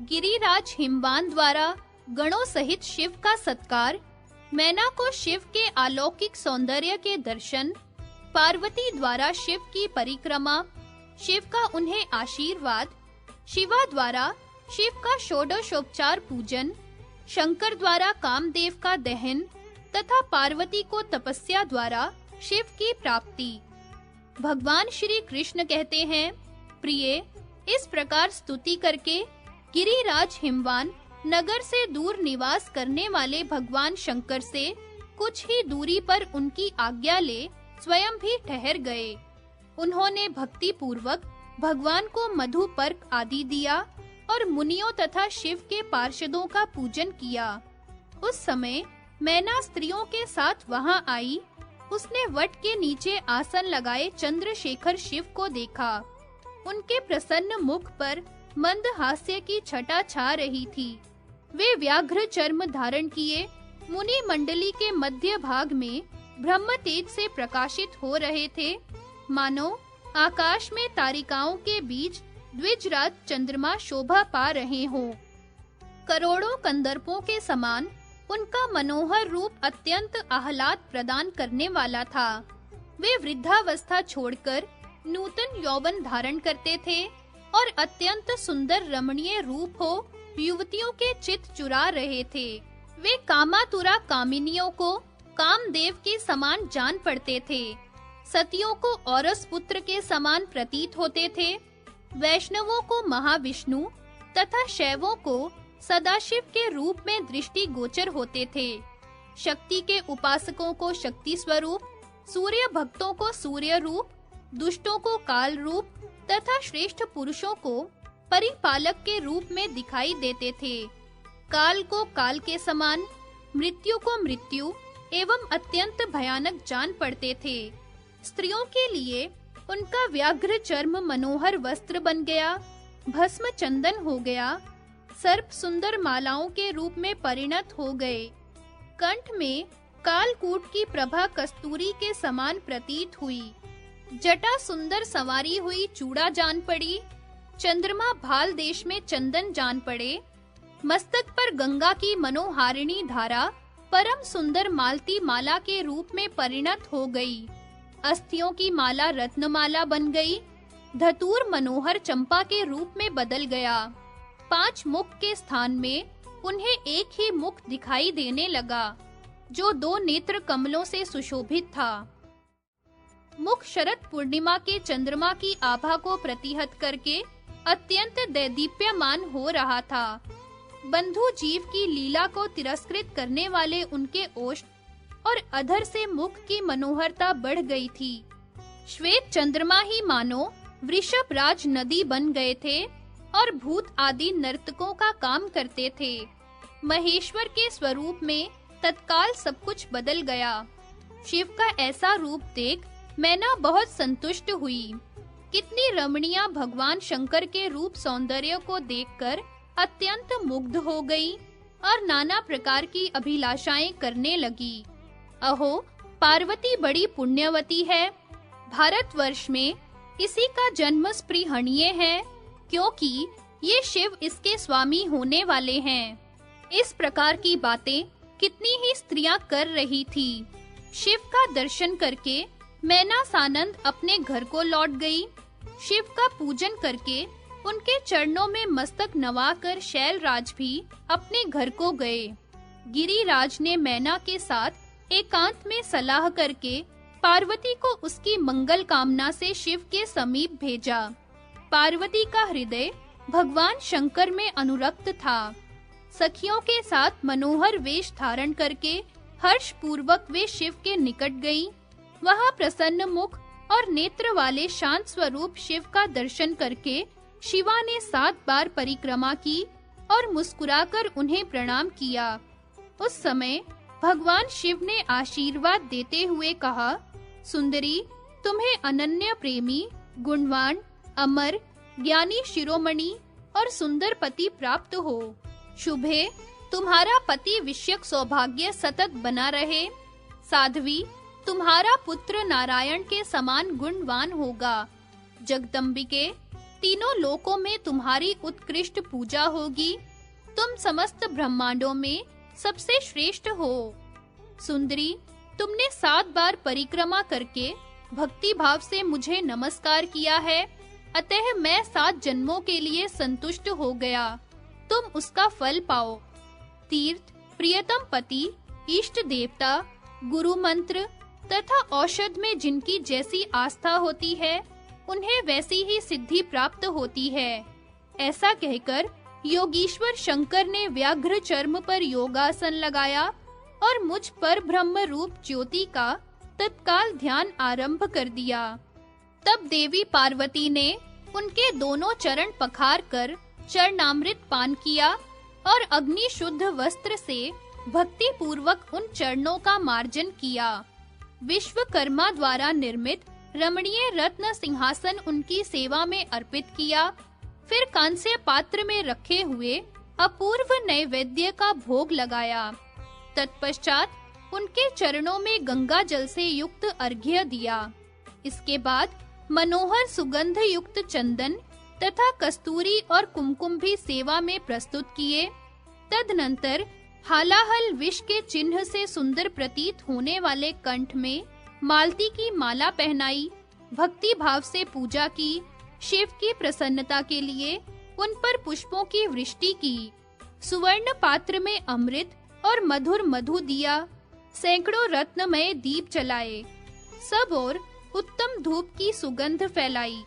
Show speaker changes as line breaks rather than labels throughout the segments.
गिरिराज हिमवान द्वारा गणों सहित शिव का सत्कार, मैना को शिव के अलौकिक सौंदर्य के दर्शन, पार्वती द्वारा शिव की परिक्रमा, शिव का उन्हें आशीर्वाद, शिवा द्वारा शिव का षोडशोपचार पूजन, शंकर द्वारा कामदेव का दहन तथा पार्वती को तपस्या द्वारा शिव की प्राप्ति। भगवान श्री कृष्ण कहते हैं, प्रिय, इस प्रकार स्तुति करके गिरिराज हिमवान नगर से दूर निवास करने वाले भगवान शंकर से कुछ ही दूरी पर उनकी आज्ञा ले स्वयं भी ठहर गए। उन्होंने भक्ति पूर्वक भगवान को मधु पर्क आदि दिया और मुनियों तथा शिव के पार्षदों का पूजन किया। उस समय मैना स्त्रियों के साथ वहां आई। उसने वट के नीचे आसन लगाए चंद्रशेखर शिव को देखा। उनके प्रसन्न मुख पर मंद हास्य की छटा छा रही थी। वे व्याघ्र चर्म धारण किए मुनि मंडली के मध्य भाग में ब्रह्म तेज से प्रकाशित हो रहे थे, मानो आकाश में तारिकाओं के बीच द्विजराज चंद्रमा शोभा पा रहे हों। करोड़ों कंदर्पों के समान उनका मनोहर रूप अत्यंत आह्लाद प्रदान करने वाला था। वे वृद्धावस्था छोड़कर नूतन यौवन धारण करते थे और अत्यंत सुंदर रमणीय रूप हो युवतियों के चित्त चुरा रहे थे। वे कामातुरा कामिनियों को कामदेव के समान जान पड़ते थे, सतियों को औरस पुत्र के समान प्रतीत होते थे, वैष्णवों को महाविष्णु तथा शैवों को सदाशिव के रूप में दृष्टि गोचर होते थे। शक्ति के उपासकों को शक्ति स्वरूप, सूर्य भक्तों को सूर्य रूप, दुष्टों को काल रूप तथा श्रेष्ठ पुरुषों को परिपालक के रूप में दिखाई देते थे। काल को काल के समान, मृत्यु को मृत्यु एवं अत्यंत भयानक जान पड़ते थे। स्त्रियों के लिए उनका व्याघ्र चर्म मनोहर वस्त्र बन गया, भस्म चंदन हो गया, सर्प सुंदर मालाओं के रूप में परिणत हो गए। कंठ में कालकूट की प्रभा कस्तूरी के समान प्रतीत हुई। जटा सुंदर संवारी हुई चूड़ा जान पड़ी। चंद्रमा भाल देश में चंदन जान पड़े। मस्तक पर गंगा की मनोहारिणी धारा परम सुंदर मालती माला के रूप में परिणत हो गई। अस्थियों की माला रत्नमाला बन गई। धतूर मनोहर चंपा के रूप में बदल गया। 5 मुख के स्थान में उन्हें एक ही मुख दिखाई देने लगा, जो 2 नेत्र कमलों से सुशोभित था। मुख शरद पूर्णिमा के चंद्रमा की आभा को प्रतिहत करके अत्यंत दैदीप्यमान हो रहा था। बंधु जीव की लीला को तिरस्कृत करने वाले उनके ओष्ठ और अधर से मुख की मनोहरता बढ़ गई थी। श्वेत चंद्रमा ही मानो वृषभ राज नदी बन गए थे और भूत आदि नर्तकों का काम करते थे। महेश्वर के स्वरूप में तत्काल सब कुछ बदल गया। शिव का ऐसा रूप देख मैना बहुत संतुष्ट हुई। कितनी रमणीय भगवान शंकर के रूप सौंदर्य को देखकर अत्यंत मुग्ध हो गई और नाना प्रकार की अभिलाषाएं करने लगी। अहो, पार्वती बड़ी पुण्यवती है। भारतवर्ष में इसी का जन्म स्पृहणीय है, क्योंकि ये शिव इसके स्वामी होने वाले हैं। इस प्रकार की बातें कितनी ही स्त्रियां कर रही थी। शिव का दर्शन करके मैना सानंद अपने घर को लौट गई। शिव का पूजन करके उनके चरणों में मस्तक नवाकर शैलराज भी अपने घर को गए। गिरिराज ने मैना के साथ एकांत में सलाह करके पार्वती को उसकी मंगल कामना से शिव के समीप भेजा। पार्वती का हृदय भगवान शंकर में अनुरक्त था। सखियों के साथ मनोहर वेश धारण करके हर्ष पूर्वक वे शिव के निकट गईं। वहां प्रसन्न मुख और नेत्र वाले शांत स्वरूप शिव का दर्शन करके शिवा ने 7 बार परिक्रमा की और मुस्कुराकर उन्हें प्रणाम किया। उस समय भगवान शिव ने आशीर्वाद देते हुए कहा, सुंदरी, तुम्हें अनन्य प्रेमी, गुणवान, अमर, ज्ञानी शिरोमणि और सुंदर पति प्राप्त हो। शुभे, तुम्हारा पति विषयक सौभाग्य सतत बना रहे। साध्वी, तुम्हारा पुत्र नारायण के समान गुणवान होगा। जगदंबिके, तीनों लोकों में तुम्हारी उत्कृष्ट पूजा होगी। तुम समस्त ब्रह्मांडों में सबसे श्रेष्ठ हो। सुंदरी, तुमने 7 बार परिक्रमा करके भक्ति भाव से मुझे नमस्कार किया है, अतः मैं 7 जन्मों के लिए संतुष्ट हो गया। तुम उसका फल पाओ। तीर्थ, प्रियतम पति, इष्ट देवता, गुरु मंत्र तथा औषध में जिनकी जैसी आस्था होती है, उन्हें वैसी ही सिद्धि प्राप्त होती है। ऐसा कहकर योगीश्वर शंकर ने व्याघ्र चर्म पर योगासन लगाया और मुझ पर ब्रह्म रूप ज्योति का तत्काल ध्यान आरंभ कर दिया। तब देवी पार्वती ने उनके दोनों चरण पखार कर चरणामृत पान किया और अग्नि शुद्ध वस्त्र से भक्ति पूर्वक उन चरणों का मार्जन किया। विश्वकर्मा द्वारा निर्मित रमणीय रत्न सिंहासन उनकी सेवा में अर्पित किया। फिर कांस्य पात्र में रखे हुए अपूर्व नैवेद्य का भोग लगाया। तत्पश्चात उनके चरणों में गंगा जल से युक्त अर्घ्य दिया। इसके बाद मनोहर सुगंध युक्त चंदन तथा कस्तूरी और कुमकुम भी सेवा में प्रस्तुत किए। तदनंतर हालाहल विष के चिन्ह से सुंदर प्रतीत होने वाले कंठ में मालती की माला पहनाई, भक्ति भाव से पूजा की, शिव की प्रसन्नता के लिए उन पर पुष्पों की वृष्टि की, सुवर्ण पात्र में अमृत और मधुर मधु दिया, सैकड़ों रत्नमय दीप जलाए, सब और उत्तम धूप की सुगंध फैलाई,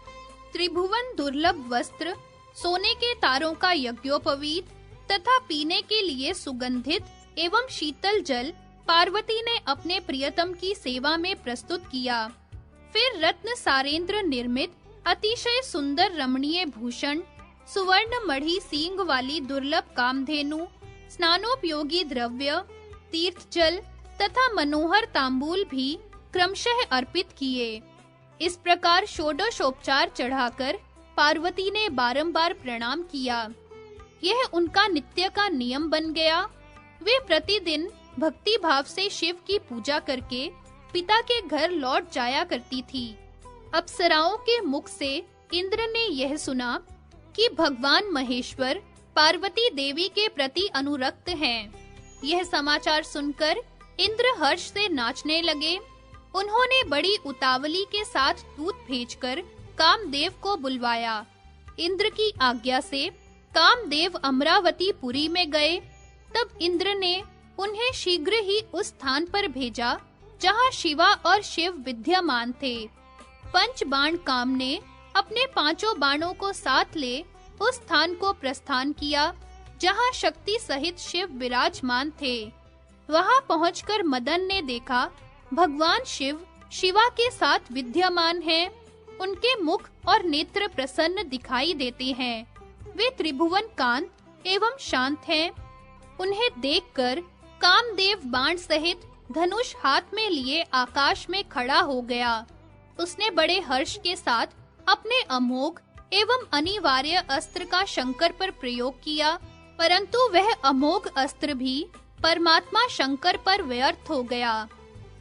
त्रिभुवन दुर्लभ वस्त्र, सोने के तारों का यज्ञोपवीत तथा पीने के लिए सुगंधित एवं शीतल जल पार्वती ने अपने प्रियतम की सेवा में प्रस्तुत किया। फिर रत्न सारेंद्र निर्मित अतिशय सुंदर रमणीय भूषण, सुवर्ण मढ़ी सींग वाली दुर्लभ कामधेनु, स्नानोपयोगी द्रव्य, तीर्थ जल तथा मनोहर तांबूल भी क्रमशः अर्पित किए। इस प्रकार षोडशोपचार चढ़ाकर पार्वती ने बारंबार प्रणाम किया। यह उनका नित्य का नियम बन गया। वे प्रतिदिन भक्ति भाव से शिव की पूजा करके पिता के घर लौट जाया करती थी। अप्सराओं के मुख से इंद्र ने यह सुना कि भगवान महेश्वर पार्वती देवी के प्रति अनुरक्त हैं। यह समाचार सुनकर इंद्र हर्ष से नाचने लगे। उन्होंने बड़ी उतावली के साथ दूत भेजकर कामदेव को बुलवाया। इंद्र की आज्ञा से कामदेव अमरावती पुरी में गए। तब इंद्र ने उन्हें शीघ्र ही उस स्थान पर भेजा जहां शिवा और शिव विद्यमान थे। पंच बाण काम ने अपने 5 बाणों को साथ ले उस स्थान को प्रस्थान किया जहां शक्ति सहित शिव विराजमान थे। वहां पहुंचकर मदन ने देखा भगवान शिव शिवा के साथ विद्यमान हैं। उनके मुख और नेत्र प्रसन्न दिखाई देते हैं। वे त्रिभुवन कांत एवं शांत हैं। उन्हें देखकर कामदेव बाण सहित धनुष हाथ में लिए आकाश में खड़ा हो गया। उसने बड़े हर्ष के साथ अपने अमोघ एवं अनिवार्य अस्त्र का शंकर पर प्रयोग किया, परंतु वह अमोघ अस्त्र भी परमात्मा शंकर पर व्यर्थ हो गया।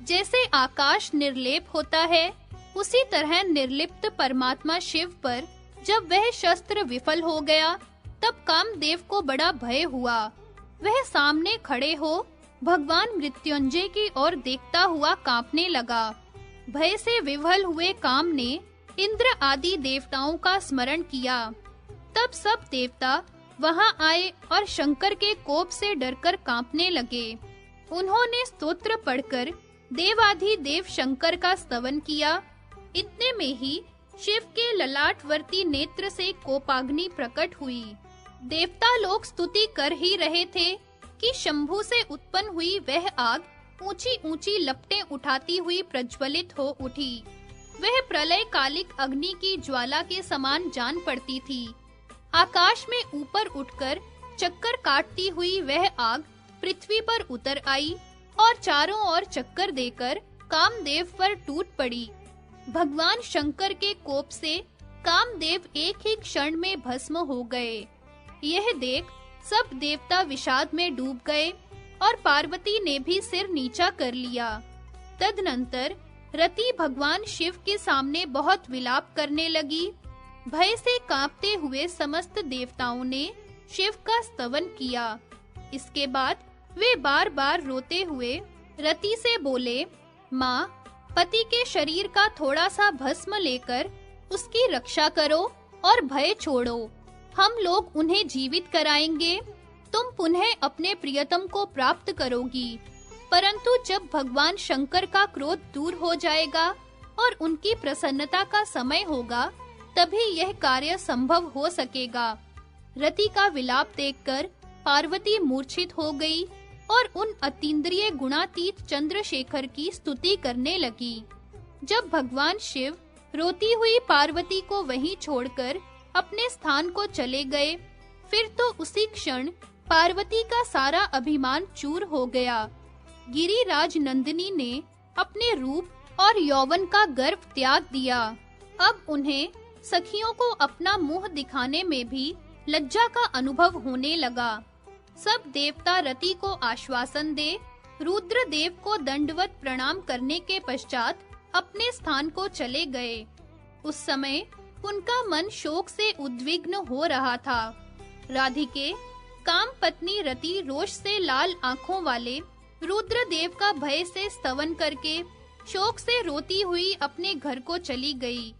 जैसे आकाश निर्लेप होता है, उसी तरह निर्लिप्त परमात्मा शिव पर जब वह शस्त्र विफल हो गया, तब कामदेव को बड़ा भय हुआ। वह सामने खड़े हो भगवान मृत्युंजय की ओर देखता हुआ कांपने लगा। भय से विह्वल हुए काम ने इंद्र आदि देवताओं का स्मरण किया। तब सब देवता वहां आए और शंकर के कोप से डरकर कांपने लगे। उन्होंने स्तोत्र पढ़कर देवाधिदेव शंकर का स्तवन किया। इतने में ही शिव के ललाटवर्ती नेत्र से कोपाग्नि प्रकट हुई। देवता लोग स्तुति कर ही रहे थे कि शंभु से उत्पन्न हुई वह आग ऊंची-ऊंची लपटें उठाती हुई प्रज्वलित हो उठी। वह प्रलय कालिक अग्नि की ज्वाला के समान जान पड़ती थी। आकाश में ऊपर उठकर चक्कर काटती हुई वह आग पृथ्वी पर उतर आई और चारों ओर चक्कर देकर कामदेव पर टूट पड़ी। भगवान शंकर के कोप से कामदेव एक ही क्षण में भस्म हो गए। यह देख सब देवता विषाद में डूब गए और पार्वती ने भी सिर नीचा कर लिया। तदनंतर रति भगवान शिव के सामने बहुत विलाप करने लगी। भय से कांपते हुए समस्त देवताओं ने शिव का स्तवन किया। इसके बाद वे बार-बार रोते हुए रति से बोले, माँ, पति के शरीर का थोड़ा सा भस्म लेकर उसकी रक्षा करो और भय छोड़ो। हम लोग उन्हें जीवित कराएंगे, तुम पुनः अपने प्रियतम को प्राप्त करोगी। परंतु जब भगवान शंकर का क्रोध दूर हो जाएगा और उनकी प्रसन्नता का समय होगा, तभी यह कार्य संभव हो सकेगा। रति का विलाप देखकर पार्वती मूर्छित हो गई और उन अतीन्द्रिय गुणातीत चंद्रशेखर की स्तुति करने लगी। जब भगवान शिव रोती हुई पार्वती को वहीं छोड़कर अपने स्थान को चले गए, फिर तो उसी क्षण पार्वती का सारा अभिमान चूर हो गया। गिरिराज नंदिनी ने अपने रूप और यौवन का गर्व त्याग दिया। अब उन्हें सखियों को अपना मुंह दिखाने में भी लज्जा का अनुभव होने लगा। सब देवता रति को आश्वासन दे रुद्रदेव को दंडवत प्रणाम करने के पश्चात अपने स्थान को चले गए। उस समय उनका मन शोक से उद्विग्न हो रहा था। राधिके, काम पत्नी रति रोष से लाल आंखों वाले रुद्रदेव का भय से स्तवन करके शोक से रोती हुई अपने घर को चली गई।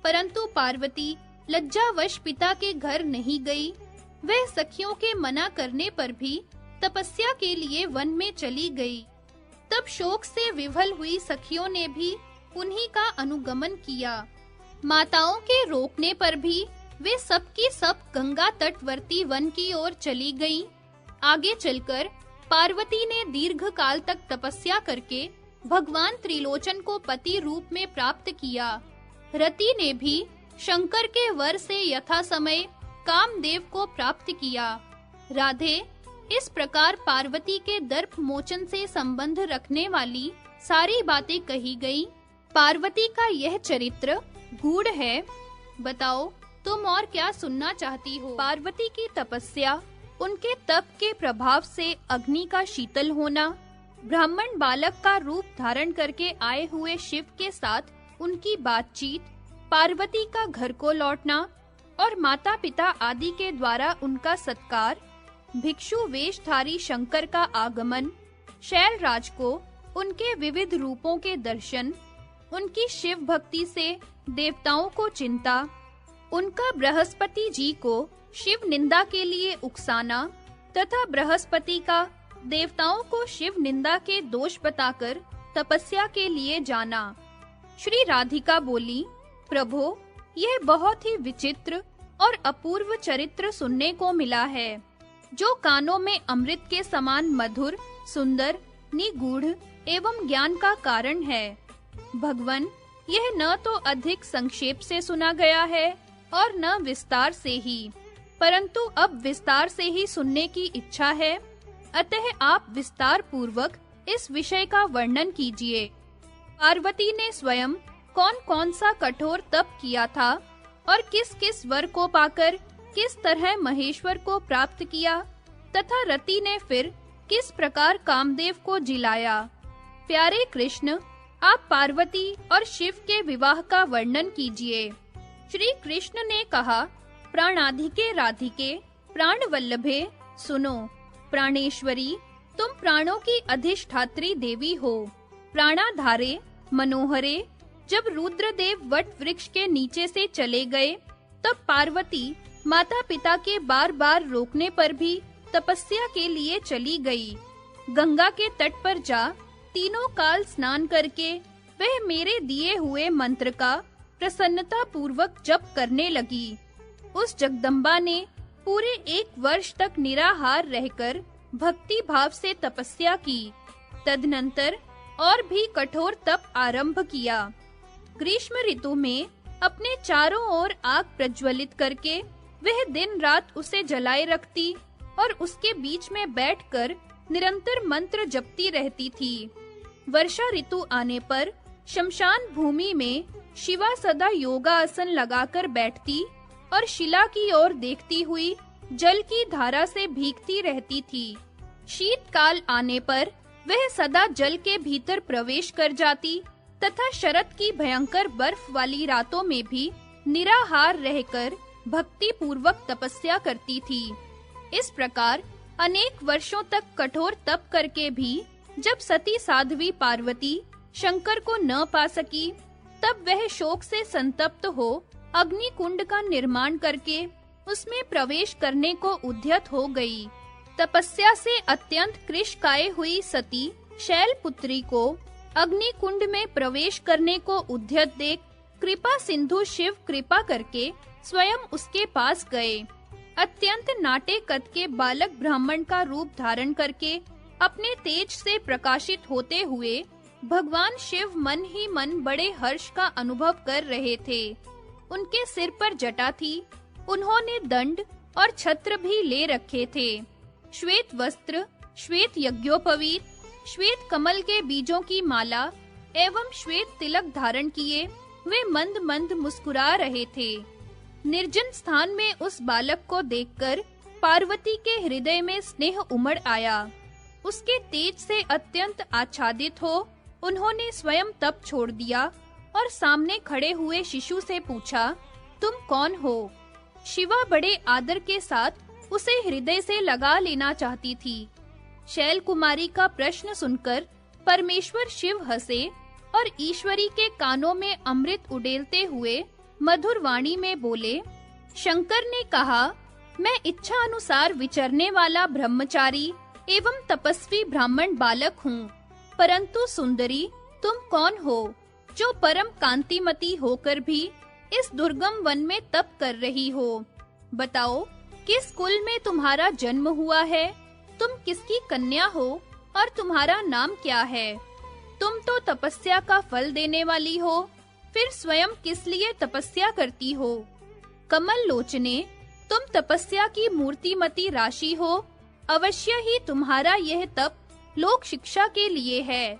परंतु पार्वती लज्जावश पिता के घर नहीं गई। वह सखियों के मना करने पर भी तपस्या के लिए वन में चली गई। तब शोक से विवल हुई सखियों ने भी उन्हीं का अनुगमन किया। माताओं के रोकने पर भी वे सब की सब गंगा तटवर्ती वन की ओर चली गईं। आगे चलकर पार्वती ने दीर्घ काल तक तपस्या करके भगवान त्रिलोचन को पति रूप में प्राप्त किया। रति ने भी शंकर के वर से यथा समय कामदेव को प्राप्त किया। राधे, इस प्रकार पार्वती के दर्प मोचन से संबंध रखने वाली सारी बातें कही गई। पार्वती का यह चरित्र गूढ़ है। बताओ, तुम और क्या सुनना चाहती हो? पार्वती की तपस्या, उनके तप के प्रभाव से अग्नि का शीतल होना, ब्राह्मण बालक का रूप धारण करके आए हुए शिव के साथ उनकी बातचीत, पार्वती का घर को लौटना और माता-पिता आदि के द्वारा उनका सत्कार, भिक्षु वेशधारी शंकर का आगमन, शैलराज को उनके विविध रूपों के दर्शन, उनकी शिव भक्ति से देवताओं को चिंता, उनका बृहस्पति जी को शिव निंदा के लिए उकसाना तथा बृहस्पति का देवताओं को शिव निंदा के दोष बताकर तपस्या के लिए जाना। श्री राधिका बोली, प्रभो, यह बहुत ही विचित्र और अपूर्व चरित्र सुनने को मिला है, जो कानों में अमृत के समान मधुर, सुंदर, निगूढ़ एवं ज्ञान का कारण है। भगवन, यह न तो अधिक संक्षेप से सुना गया है और न विस्तार से ही, परंतु अब विस्तार से ही सुनने की इच्छा है। अतः आप विस्तार पूर्वक इस विषय का वर्णन कीजिए। पार्वती ने स्वयं कौन-कौन सा कठोर तप किया था और किस-किस वर को पाकर किस तरह महेश्वर को प्राप्त किया, तथा रति ने फिर किस प्रकार कामदेव को जिलाया। प्यारे कृष्ण, आप पार्वती और शिव के विवाह का वर्णन कीजिए। श्री कृष्ण ने कहा, प्राणाधिके राधिके, प्राण वल्लभे, सुनो। प्राणेश्वरी, तुम प्राणों की अधिष्ठात्री देवी हो। प्राणाधारे, मनोहरे, जब रुद्रदेव वट वृक्ष के नीचे से चले गए, तब पार्वती माता-पिता के बार-बार रोकने पर भी तपस्या के लिए चली गई। गंगा के तट पर जा तीनों काल स्नान करके वह मेरे दिए हुए मंत्र का प्रसन्नता पूर्वक जप करने लगी। उस जगदम्बा ने पूरे 1 वर्ष तक निराहार रहकर भक्ति भाव से तपस्या की। तदनंतर और भी कठोर तप आरंभ किया। ग्रीष्म ऋतु में अपने चारों ओर आग प्रज्वलित करके वह दिन रात उसे जलाए रखती और उसके बीच में बैठकर निरंतर मंत्र जपती रहती थी। वर्षा ऋतु आने पर शमशान भूमि में शिवा सदा योगासन लगाकर बैठती और शिला की ओर देखती हुई जल की धारा से भीगती रहती थी। शीतकाल आने पर वह सदा जल के भीतर प्रवेश कर जाती तथा शरद की भयंकर बर्फ वाली रातों में भी निराहार रहकर भक्ति पूर्वक तपस्या करती थी। इस प्रकार अनेक वर्षों तक कठोर तप करके भी जब सती साध्वी पार्वती शंकर को न पा सकी, तब वह शोक से संतप्त हो अग्नि कुंड का निर्माण करके उसमें प्रवेश करने को उद्यत हो गई। तपस्या से अत्यंत कृशकाय हुई सती शैलपुत्री को अग्नि कुंड में प्रवेश करने को उद्यत देख कृपा सिंधु शिव कृपा करके स्वयं उसके पास गए। अत्यंत नाटे कद के बालक ब्राह्मण का रूप धारण करके अपने तेज से प्रकाशित होते हुए भगवान शिव मन ही मन बड़े हर्ष का अनुभव कर रहे थे। उनके सिर पर जटा थी। उन्होंने दंड और छत्र भी ले रखे थे। श्वेत वस्त्र, श्वेत यज्ञोपवीत, श्वेत कमल के बीजों की माला एवं श्वेत तिलक धारण किए वे मंद-मंद मुस्कुरा रहे थे। निर्जन स्थान में उस बालक को देखकर पार्वती के हृदय में स्नेह उमड़ आया। उसके तेज से अत्यंत आच्छादित हो उन्होंने स्वयं तप छोड़ दिया और सामने खड़े हुए शिशु से पूछा, तुम कौन हो? शिवा बड़े आदर के साथ उसे हृदय से लगा लेना चाहती थी। शैल कुमारी का प्रश्न सुनकर परमेश्वर शिव हंसे और ईश्वरी के कानों में अमृत उड़ेलते हुए मधुर वाणी में बोले, शंकर ने कहा, मैं इच्छा अनुसार विचरने वाला ब्रह्मचारी एवं तपस्वी ब्राह्मण बालक हूँ। परंतु सुंदरी, तुम कौन हो जो परम कांतिमती होकर भी इस दुर्गम वन में तप कर रही हो? बताओ, किस कुल में तुम्हारा जन्म हुआ है? तुम किसकी कन्या हो और तुम्हारा नाम क्या है? तुम तो तपस्या का फल देने वाली हो, फिर स्वयं किस लिए तपस्या करती हो? कमल लोचने, तुम तपस्या की मूर्तिमती राशि हो। अवश्य ही तुम्हारा यह तप लोक शिक्षा के लिए है।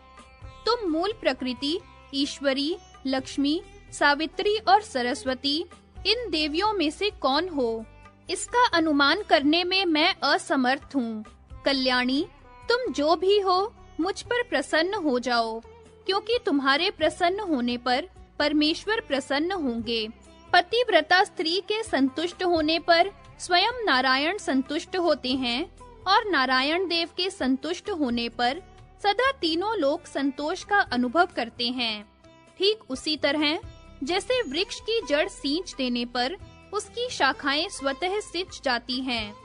तुम मूल प्रकृति, ईश्वरी, लक्ष्मी, सावित्री और सरस्वती इन देवियों में से कौन हो? इसका अनुमान करने में मैं असमर्थ हूँ। कल्याणी, तुम जो भी हो मुझ पर प्रसन्न हो जाओ, क्योंकि तुम्हारे प्रसन्न होने पर परमेश्वर प्रसन्न होंगे। पतिव्रता स्त्री के संतुष्ट होने पर स्वयं नारायण संतुष्ट होते हैं और नारायण देव के संतुष्ट होने पर सदा तीनों लोक संतोष का अनुभव करते हैं। ठीक उसी तरह जैसे वृक्ष की जड़ सींच देने पर उसकी शाखाएं स्वतः सिंच जाती हैं।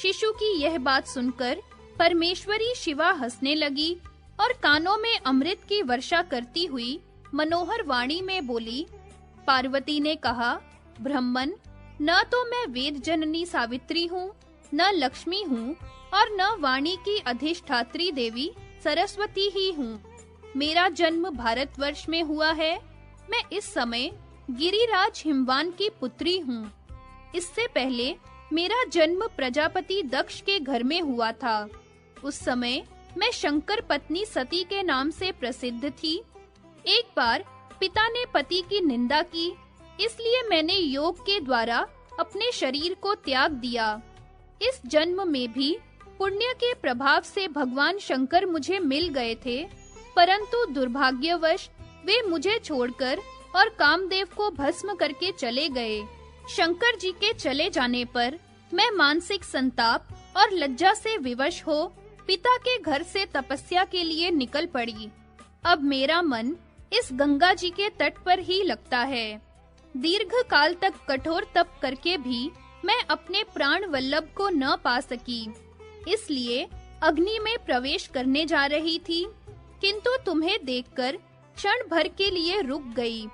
शिशु की यह बात सुनकर परमेश्वरी शिवा हंसने लगी और कानों में अमृत की वर्षा करती हुई मनोहर वाणी में बोली। पार्वती ने कहा, ब्रह्मन, न तो मैं वेद जननी सावित्री हूँ, न लक्ष्मी हूँ और न वाणी की अधिष्ठात्री देवी सरस्वती ही हूँ। मेरा जन्म भारतवर्ष में हुआ है। मैं इस समय गिरिराज हिमवान की पुत्री हूँ। इससे पहले मेरा जन्म प्रजापति दक्ष के घर में हुआ था। उस समय मैं शंकर पत्नी सती के नाम से प्रसिद्ध थी। एक बार पिता ने पति की निंदा की, इसलिए मैंने योग के द्वारा अपने शरीर को त्याग दिया। इस जन्म में भी पुण्य के प्रभाव से भगवान शंकर मुझे मिल गए थे, परंतु दुर्भाग्यवश वे मुझे छोड़कर और कामदेव को भस्म करके चले गए। शंकर जी के चले जाने पर मैं मानसिक संताप और लज्जा से विवश हो पिता के घर से तपस्या के लिए निकल पड़ी। अब मेरा मन इस गंगा जी के तट पर ही लगता है। दीर्घ काल तक कठोर तप करके भी मैं अपने प्राण वल्लभ को न पा सकी, इसलिए अग्नि में प्रवेश करने जा रही थी, किंतु तुम्हें देखकर क्षण भर के लिए रुक गई।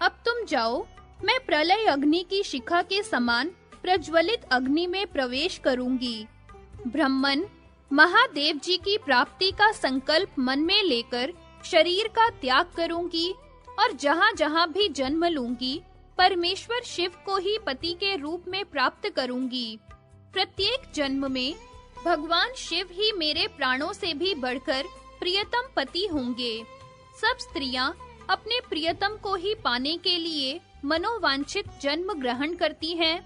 अब तुम जाओ, मैं प्रलय अग्नि की शिखा के समान प्रज्वलित अग्नि में प्रवेश करूंगी। ब्रह्मन, महादेव जी की प्राप्ति का संकल्प मन में लेकर शरीर का त्याग करूंगी और जहां-जहां भी जन्म लूंगी परमेश्वर शिव को ही पति के रूप में प्राप्त करूंगी। प्रत्येक जन्म में भगवान शिव ही मेरे प्राणों से भी बढ़कर प्रियतम पति होंगे। सब स्त्रियां अपने प्रियतम को ही पाने के लिए मनोवांछित जन्म ग्रहण करती हैं।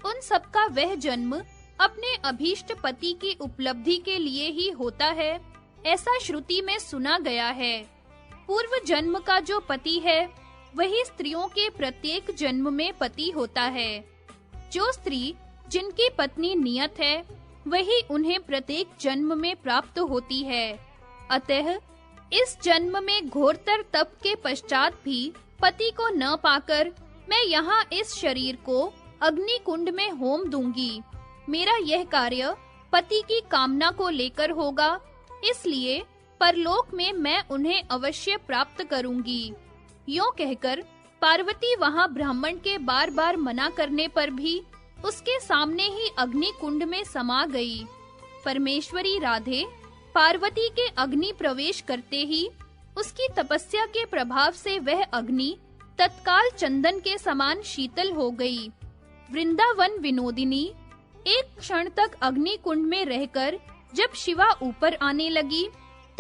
उन सबका वह जन्म अपने अभीष्ट पति की उपलब्धि के लिए ही होता है, ऐसा श्रुति में सुना गया है। पूर्व जन्म का जो पति है, वही स्त्रियों के प्रत्येक जन्म में पति होता है। जो स्त्री जिनकी पत्नी नियत है, वही उन्हें प्रत्येक जन्म में प्राप्त होती है। अतः इस जन्म में घोरतर तप के पश्चात भी पति को न पाकर मैं यहाँ इस शरीर को अग्नि कुंड में होम दूंगी। मेरा यह कार्य पति की कामना को लेकर होगा, इसलिए परलोक में मैं उन्हें अवश्य प्राप्त करूंगी। यूं कहकर पार्वती वहां ब्राह्मण के बार-बार मना करने पर भी उसके सामने ही अग्नि कुंड में समा गई। परमेश्वरी राधे पार्वती के अग्नि प्रवेश करते ही उसकी तपस्या के प्रभाव से वह अग्नि तत्काल चंदन के समान शीतल हो गई। वृंदावन विनोदिनी एक क्षण तक अग्नि कुंड में रहकर जब शिवा ऊपर आने लगी,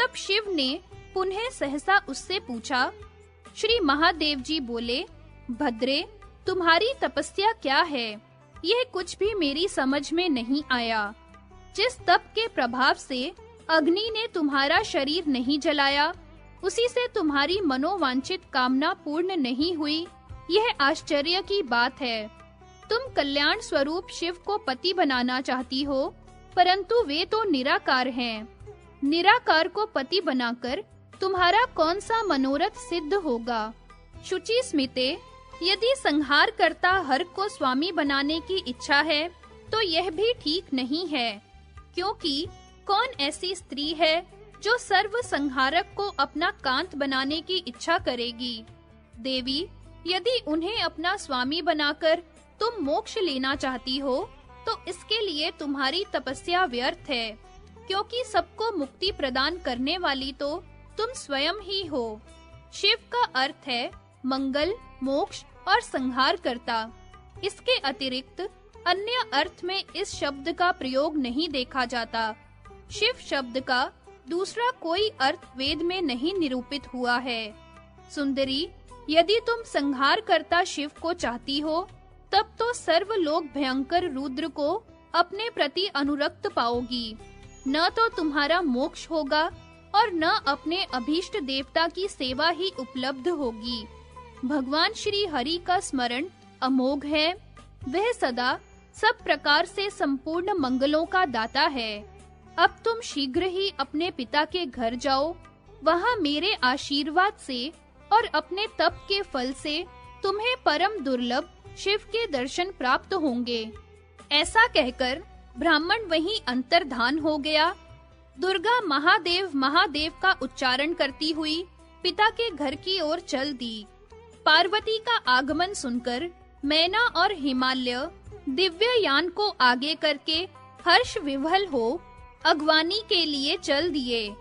तब शिव ने पुनः सहसा उससे पूछा। श्री महादेव जी बोले, भद्रे, तुम्हारी तपस्या क्या है? यह कुछ भी मेरी समझ में नहीं आया। जिस तप के प्रभाव से अग्नि ने तुम्हारा शरीर नहीं जलाया, उसी से तुम्हारी मनोवांछित कामना पूर्ण नहीं हुई, यह आश्चर्य की बात है। तुम कल्याण स्वरूप शिव को पति बनाना चाहती हो, परंतु वे तो निराकार हैं। निराकार को पति बनाकर तुम्हारा कौन सा मनोरथ सिद्ध होगा? शुचि स्मिते, यदि संहार करता हर को स्वामी बनाने की इच्छा है, तो यह भी ठीक नहीं है, क्योंकि कौन ऐसी स्त्री है जो सर्व संहारक को अपना कांत बनाने की इच्छा करेगी? देवी, यदि उन्हें अपना स्वामी बनाकर तुम मोक्ष लेना चाहती हो, तो इसके लिए तुम्हारी तपस्या व्यर्थ है, क्योंकि सबको मुक्ति प्रदान करने वाली तो तुम स्वयं ही हो। शिव का अर्थ है मंगल, मोक्ष और संहार करता। इसके अतिरिक्त अन्य अर्थ में इस शब्द का प्रयोग नहीं देखा जाता। शिव शब्द का दूसरा कोई अर्थ वेद में नहीं निरूपित हुआ है। सुंदरी, यदि तुम संहार करता शिव को चाहती हो, तब तो सर्वलोक भयंकर रुद्र को अपने प्रति अनुरक्त पाओगी। न तो तुम्हारा मोक्ष होगा और न अपने अभीष्ट देवता की सेवा ही उपलब्ध होगी। भगवान श्री हरि का स्मरण अमोघ है। वह सदा सब प्रकार से संपूर्ण मंगलों का दाता है। अब तुम शीघ्र ही अपने पिता के घर जाओ। वहां मेरे आशीर्वाद से और अपने तप के फल से तुम्हें परम दुर्लभ शिव के दर्शन प्राप्त होंगे। ऐसा कहकर ब्राह्मण वहीं अंतर्धान हो गया। दुर्गा महादेव महादेव का उच्चारण करती हुई पिता के घर की ओर चल दी। पार्वती का आगमन सुनकर मैना और हिमालय दिव्य यान को आगे करके हर्ष विह्वल हो अगवानी के लिए चल दिए।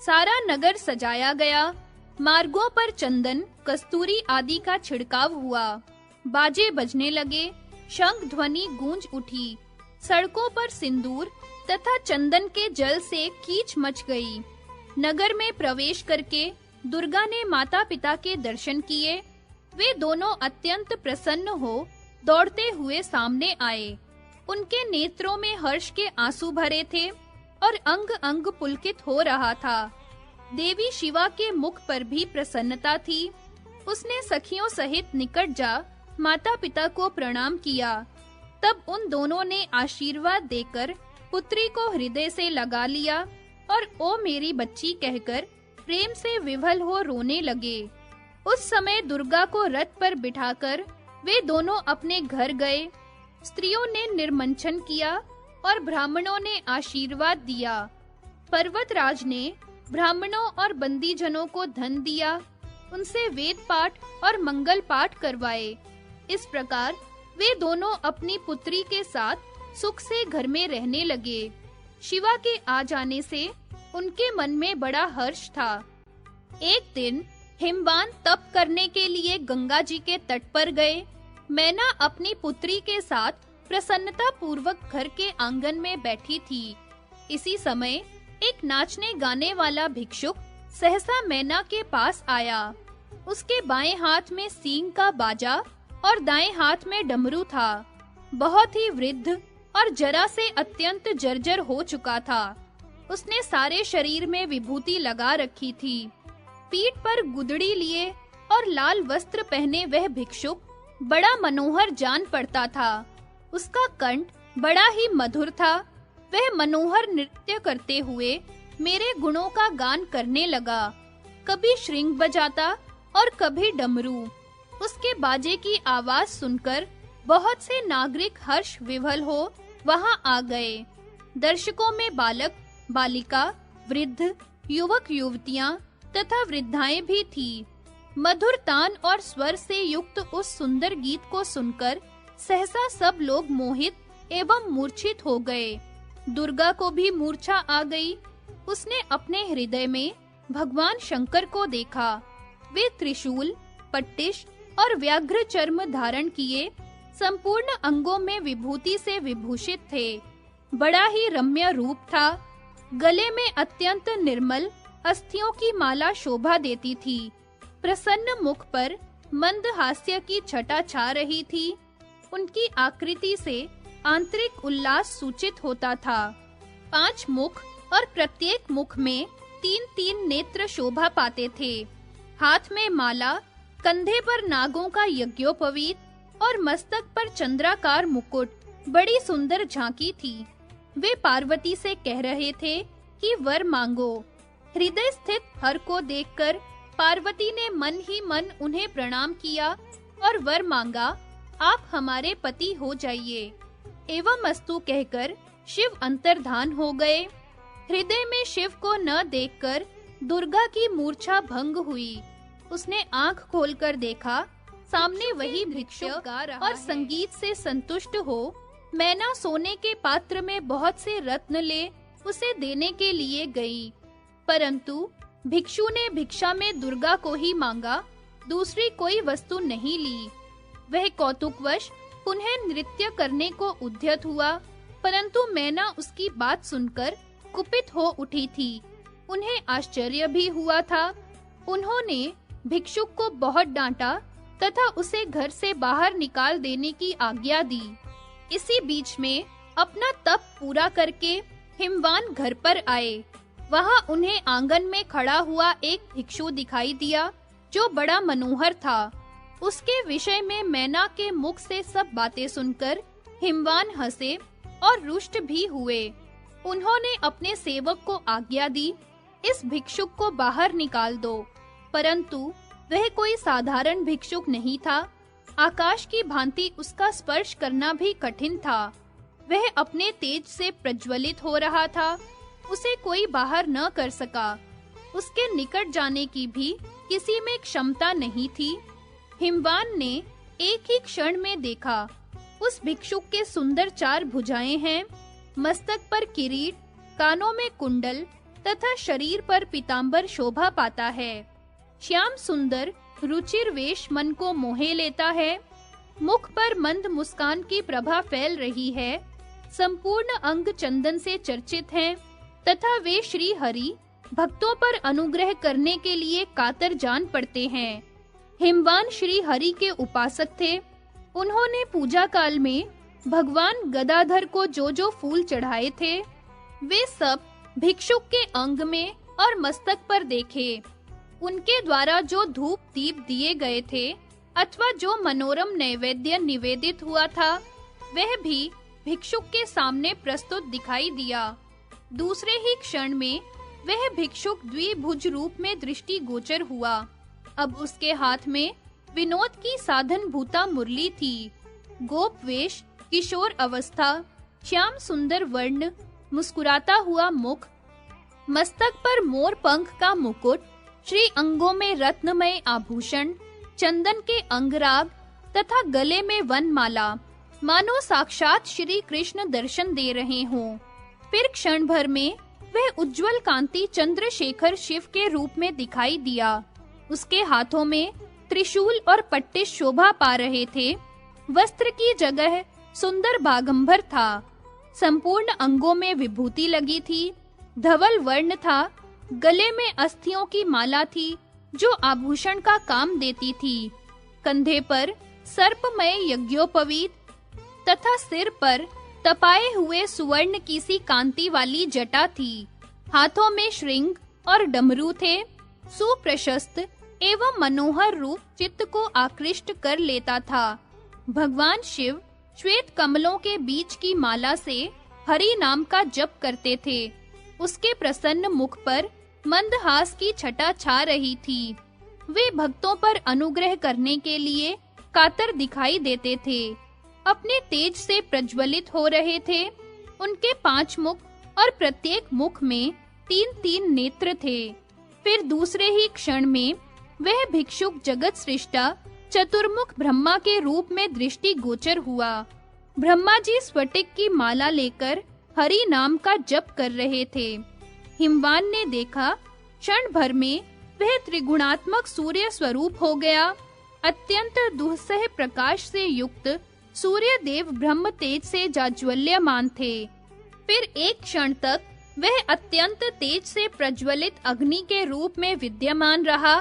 सारा नगर सजाया गया। मार्गों पर चंदन, कस्तूरी आदि का छिड़काव हुआ। बाजे बजने लगे, शंख ध्वनि गूंज उठी। सड़कों पर सिंदूर तथा चंदन के जल से कीच मच गई। नगर में प्रवेश करके दुर्गा ने माता-पिता के दर्शन किए। वे दोनों अत्यंत प्रसन्न हो दौड़ते हुए सामने आए। उनके नेत्रों में हर्ष के आंसू भरे थे और अंग-अंग पुलकित हो रहा था। देवी शिवा के मुख पर भी प्रसन्नता थी। उसने सखियों सहित निकट जा माता-पिता को प्रणाम किया। तब उन दोनों ने आशीर्वाद देकर पुत्री को हृदय से लगा लिया और ओ मेरी बच्ची कहकर प्रेम से विह्वल हो रोने लगे। उस समय दुर्गा को रथ पर बिठाकर वे दोनों अपने घर गए। स्त्रियों ने निर्मंचन किया और ब्राह्मणों ने आशीर्वाद दिया। पर्वतराज ने ब्राह्मणों और बंदीजनों को धन दिया। उनसे वेद पाठ और मंगल पाठ करवाए। इस प्रकार वे दोनों अपनी पुत्री के साथ सुख से घर में रहने लगे। शिवा के आ जाने से उनके मन में बड़ा हर्ष था। एक दिन हिमवान तप करने के लिए गंगा जी के तट पर गए। मैना अपनी पुत्री के साथ प्रसन्नता पूर्वक घर के आंगन में बैठी थी। इसी समय एक नाचने गाने वाला भिक्षुक सहसा मैना के पास आया। उसके बाएं हाथ में सींग का बाजा और दाएं हाथ में डमरू था। बहुत ही वृद्ध और जरा से अत्यंत जर्जर हो चुका था। उसने सारे शरीर में विभूति लगा रखी थी। पीठ पर गुदड़ी लिए और लाल वस्त्र पहने वह भिक्षुक बड़ा मनोहर जान पड़ता था। उसका कंठ बड़ा ही मधुर था। वह मनोहर नृत्य करते हुए मेरे गुणों का गान करने लगा। कभी श्रृंग बजाता और कभी डमरू। उसके बाजे की आवाज सुनकर बहुत से नागरिक हर्ष विभल हो वहां आ गए। दर्शकों में बालक, बालिका, वृद्ध, युवक, युवतियां तथा वृद्धाएं भी थी। मधुर तान और स्वर से युक्त उस सुंदर गीत को सुनकर सहसा सब लोग मोहित एवं मूर्छित हो गए। दुर्गा को भी मूर्छा आ गई। उसने अपने हृदय में भगवान शंकर को देखा। वे त्रिशूल, पट्टिश और व्याघ्र चर्म धारण किए संपूर्ण अंगों में विभूति से विभूषित थे। बड़ा ही रम्य रूप था। गले में अत्यंत निर्मल अस्थियों की माला शोभा देती थी। प्रसन्न मुख पर मंद हास्य की छटा छा रही थी। उनकी आकृति से आंतरिक उल्लास सूचित होता था। 5 मुख और प्रत्येक मुख में 3-3 नेत्र शोभा पाते थे। हाथ में माला, कंधे पर नागों का यज्ञोपवीत और मस्तक पर चंद्राकार मुकुट बड़ी सुंदर झांकी थी। वे पार्वती से कह रहे थे कि वर मांगो। हृदय स्थित हर को देखकर पार्वती ने मन ही मन उन्हें प्रणाम किया और वर मांगा, आप हमारे पति हो जाइए। एवं अस्तु कहकर शिव अंतर्धान हो गए। हृदय में शिव को न देखकर दुर्गा की मूर्छा भंग हुई। उसने आंख खोलकर देखा, सामने वही भिक्षुक गा रहा और संगीत से संतुष्ट हो मैना सोने के पात्र में बहुत से रत्न ले उसे देने के लिए गई। परंतु भिक्षु ने भिक्षा में दुर्गा को ही मांगा, दूसरी कोई वस्तु नहीं ली। वह कौतुकवश पुनः नृत्य करने को उद्यत हुआ, परंतु मैना उसकी बात सुनकर कुपित हो उठी थी। उन्हें आश्चर्य भी हुआ था। उन्होंने भिक्षुक को बहुत डांटा तथा उसे घर से बाहर निकाल देने की आज्ञा दी। इसी बीच में अपना तप पूरा करके हिमवान घर पर आए। वहां उन्हें आंगन में खड़ा हुआ एक भिक्षु दिखाई दिया जो बड़ा मनोहर था। उसके विषय में मैना के मुख से सब बातें सुनकर हिमवान हंसे और रुष्ट भी हुए। उन्होंने अपने सेवक को आज्ञा दी, इस भिक्षुक को बाहर निकाल दो। परंतु वह कोई साधारण भिक्षुक नहीं था। आकाश की भांति उसका स्पर्श करना भी कठिन था। वह अपने तेज से प्रज्वलित हो रहा था। उसे कोई बाहर न कर सका। उसके निकट जाने की भी किसी में क्षमता नहीं थी। हिमवान ने एक ही क्षण में देखा, उस भिक्षुक के सुंदर 4 भुजाएं हैं, मस्तक पर किरीट, कानों में कुंडल तथा शरीर पर पीतांबर शोभा पाता है। श्याम सुंदर रुचिर वेश मन को मोहे लेता है। मुख पर मंद मुस्कान की प्रभा फैल रही है। संपूर्ण अंग चंदन से चर्चित हैं तथा वे श्री हरि भक्तों पर अनुग्रह करने के लिए कातर जान पड़ते हैं। हिमवान श्री हरि के उपासक थे। उन्होंने पूजा काल में भगवान गदाधर को जो फूल चढ़ाए थे, वे सब भिक्षुक के अंग में और मस्तक पर देखे। उनके द्वारा जो धूप दीप दिए गए थे अथवा जो मनोरम नैवेद्य निवेदित हुआ था, वह भी भिक्षुक के सामने प्रस्तुत दिखाई दिया। दूसरे ही क्षण में वह भिक्षुक द्विभुज रूप में दृष्टि गोचर हुआ। अब उसके हाथ में विनोद की साधन भूता मुरली थी। गोप वेश, किशोर अवस्था, श्याम सुंदर वर्ण, मुस्कुराता हुआ मुख, मस्तक पर मोर पंख का मुकुट, श्री अंगों में रत्नमय आभूषण, चंदन के अंगराग तथा गले में वनमाला, मानो साक्षात श्री कृष्ण दर्शन दे रहे हों। फिर क्षण भर में वह उज्जवल कांति चंद्रशेखर शिव के रूप में दिखाई दिया। उसके हाथों में त्रिशूल और पट्टिश शोभा पा रहे थे। वस्त्र की जगह सुंदर बागंबर था। संपूर्ण अंगों में विभूति लगी थी। धवल वर्ण था। गले में अस्थियों की माला थी जो आभूषण का काम देती थी। कंधे पर सर्पमय यज्ञोपवीत तथा सिर पर तपाए हुए सुवर्ण की सी कांति वाली जटा थी। हाथों में श्रृंग और डमरू थे। सुप्रशस्त एवं मनोहर रूप चित्त को आकृष्ट कर लेता था। भगवान शिव श्वेत कमलों के बीच की माला से हरि नाम का जप करते थे। उसके प्रसन्न मुख पर मंदहास की छटा छा रही थी। वे भक्तों पर अनुग्रह करने के लिए कातर दिखाई देते थे। अपने तेज से प्रज्वलित हो रहे थे। उनके 5 मुख और प्रत्येक मुख में 3-3 नेत्र थे। फिर दूसरे ही क्षण में वह भिक्षुक जगत सृष्टा चतुर्मुख ब्रह्मा के रूप में दृष्टि गोचर हुआ। ब्रह्मा जी स्फटिक की माला लेकर हरि नाम का जप कर रहे थे। हिमवान ने देखा, क्षण भर में वह त्रिगुणात्मक सूर्य स्वरूप हो गया। अत्यंत दुस्सह प्रकाश से युक्त सूर्य देव ब्रह्म तेज से जाज्वल्यमान थे। फिर एक क्षण तक वह अत्यंत तेज से प्रज्वलित अग्नि के रूप में विद्यमान रहा।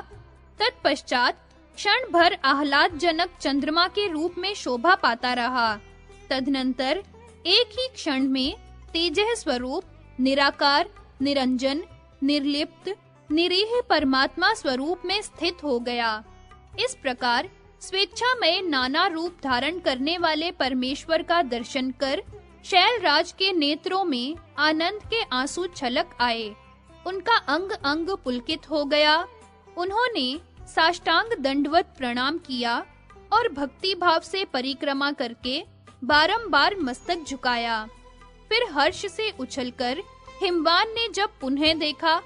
तत्पश्चात क्षण भर आह्लादजनक चंद्रमा के रूप में शोभा पाता रहा। तदनंतर एक ही क्षण में तेजः स्वरूप, निराकार, निरंजन, निर्लिप्त, निरीह परमात्मा स्वरूप में स्थित हो गया। इस प्रकार स्वेच्छामय नाना रूप धारण करने वाले परमेश्वर का दर्शन कर शैलराज के नेत्रों में आनंद के आंसू छलक आए। उनका अंग-अंग पुलकित हो गया। उन्होंने साष्टांग दंडवत प्रणाम किया और भक्ति भाव से परिक्रमा करके बारंबार मस्तक झुकाया। फिर हर्ष से उछलकर हिमवान ने जब पुनः देखा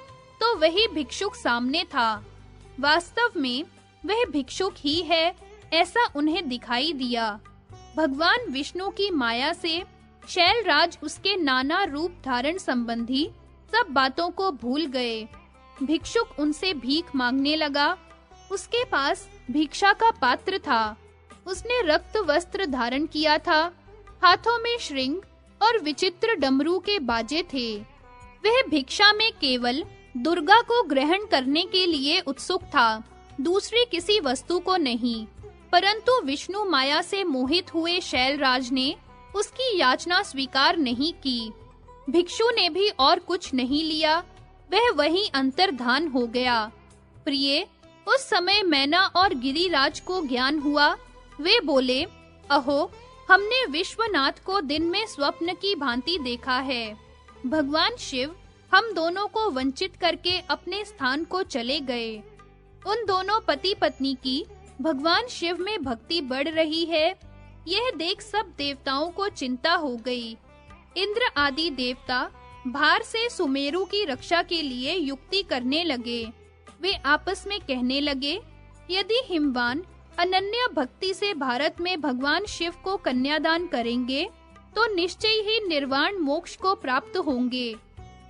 तो वही भिक्षुक सामने था। वास्तव में वह भिक्षुक ही है, ऐसा उन्हें दिखाई दिया। भगवान विष्णु की माया से शैलराज उसके नाना रूप धारण संबंधी सब बातों को भूल गए। भिक्षुक उनसे भीख मांगने लगा। उसके पास भिक्षा का पात्र था। उसने रक्त वस्त्र धारण किया था। हाथों में श्रृंग और विचित्र डमरू के बाजे थे। वह भिक्षा में केवल दुर्गा को ग्रहण करने के लिए उत्सुक था, दूसरी किसी वस्तु को नहीं। परंतु विष्णु माया से मोहित हुए शैलराज ने उसकी याचना स्वीकार नहीं की। भिक्षु ने भी और कुछ नहीं लिया, वह वहीं अंतर्धान हो गया। प्रिय, उस समय मैना और गिरिराज को ज्ञान हुआ। वे बोले, अहो, हमने विश्वनाथ को दिन में स्वप्न की भांति देखा है। भगवान शिव हम दोनों को वंचित करके अपने स्थान को चले गए। उन दोनों पति पत्नी की भगवान शिव में भक्ति बढ़ रही है। यह देख सब देवताओं को चिंता हो गई। इंद्र आदि देवता भार से सुमेरु की रक्षा के लिए युक्ति करने लगे। वे आपस में कहने लगे, यदि हिमवान अनन्य भक्ति से भारत में भगवान शिव को कन्यादान करेंगे तो निश्चय ही निर्वाण मोक्ष को प्राप्त होंगे।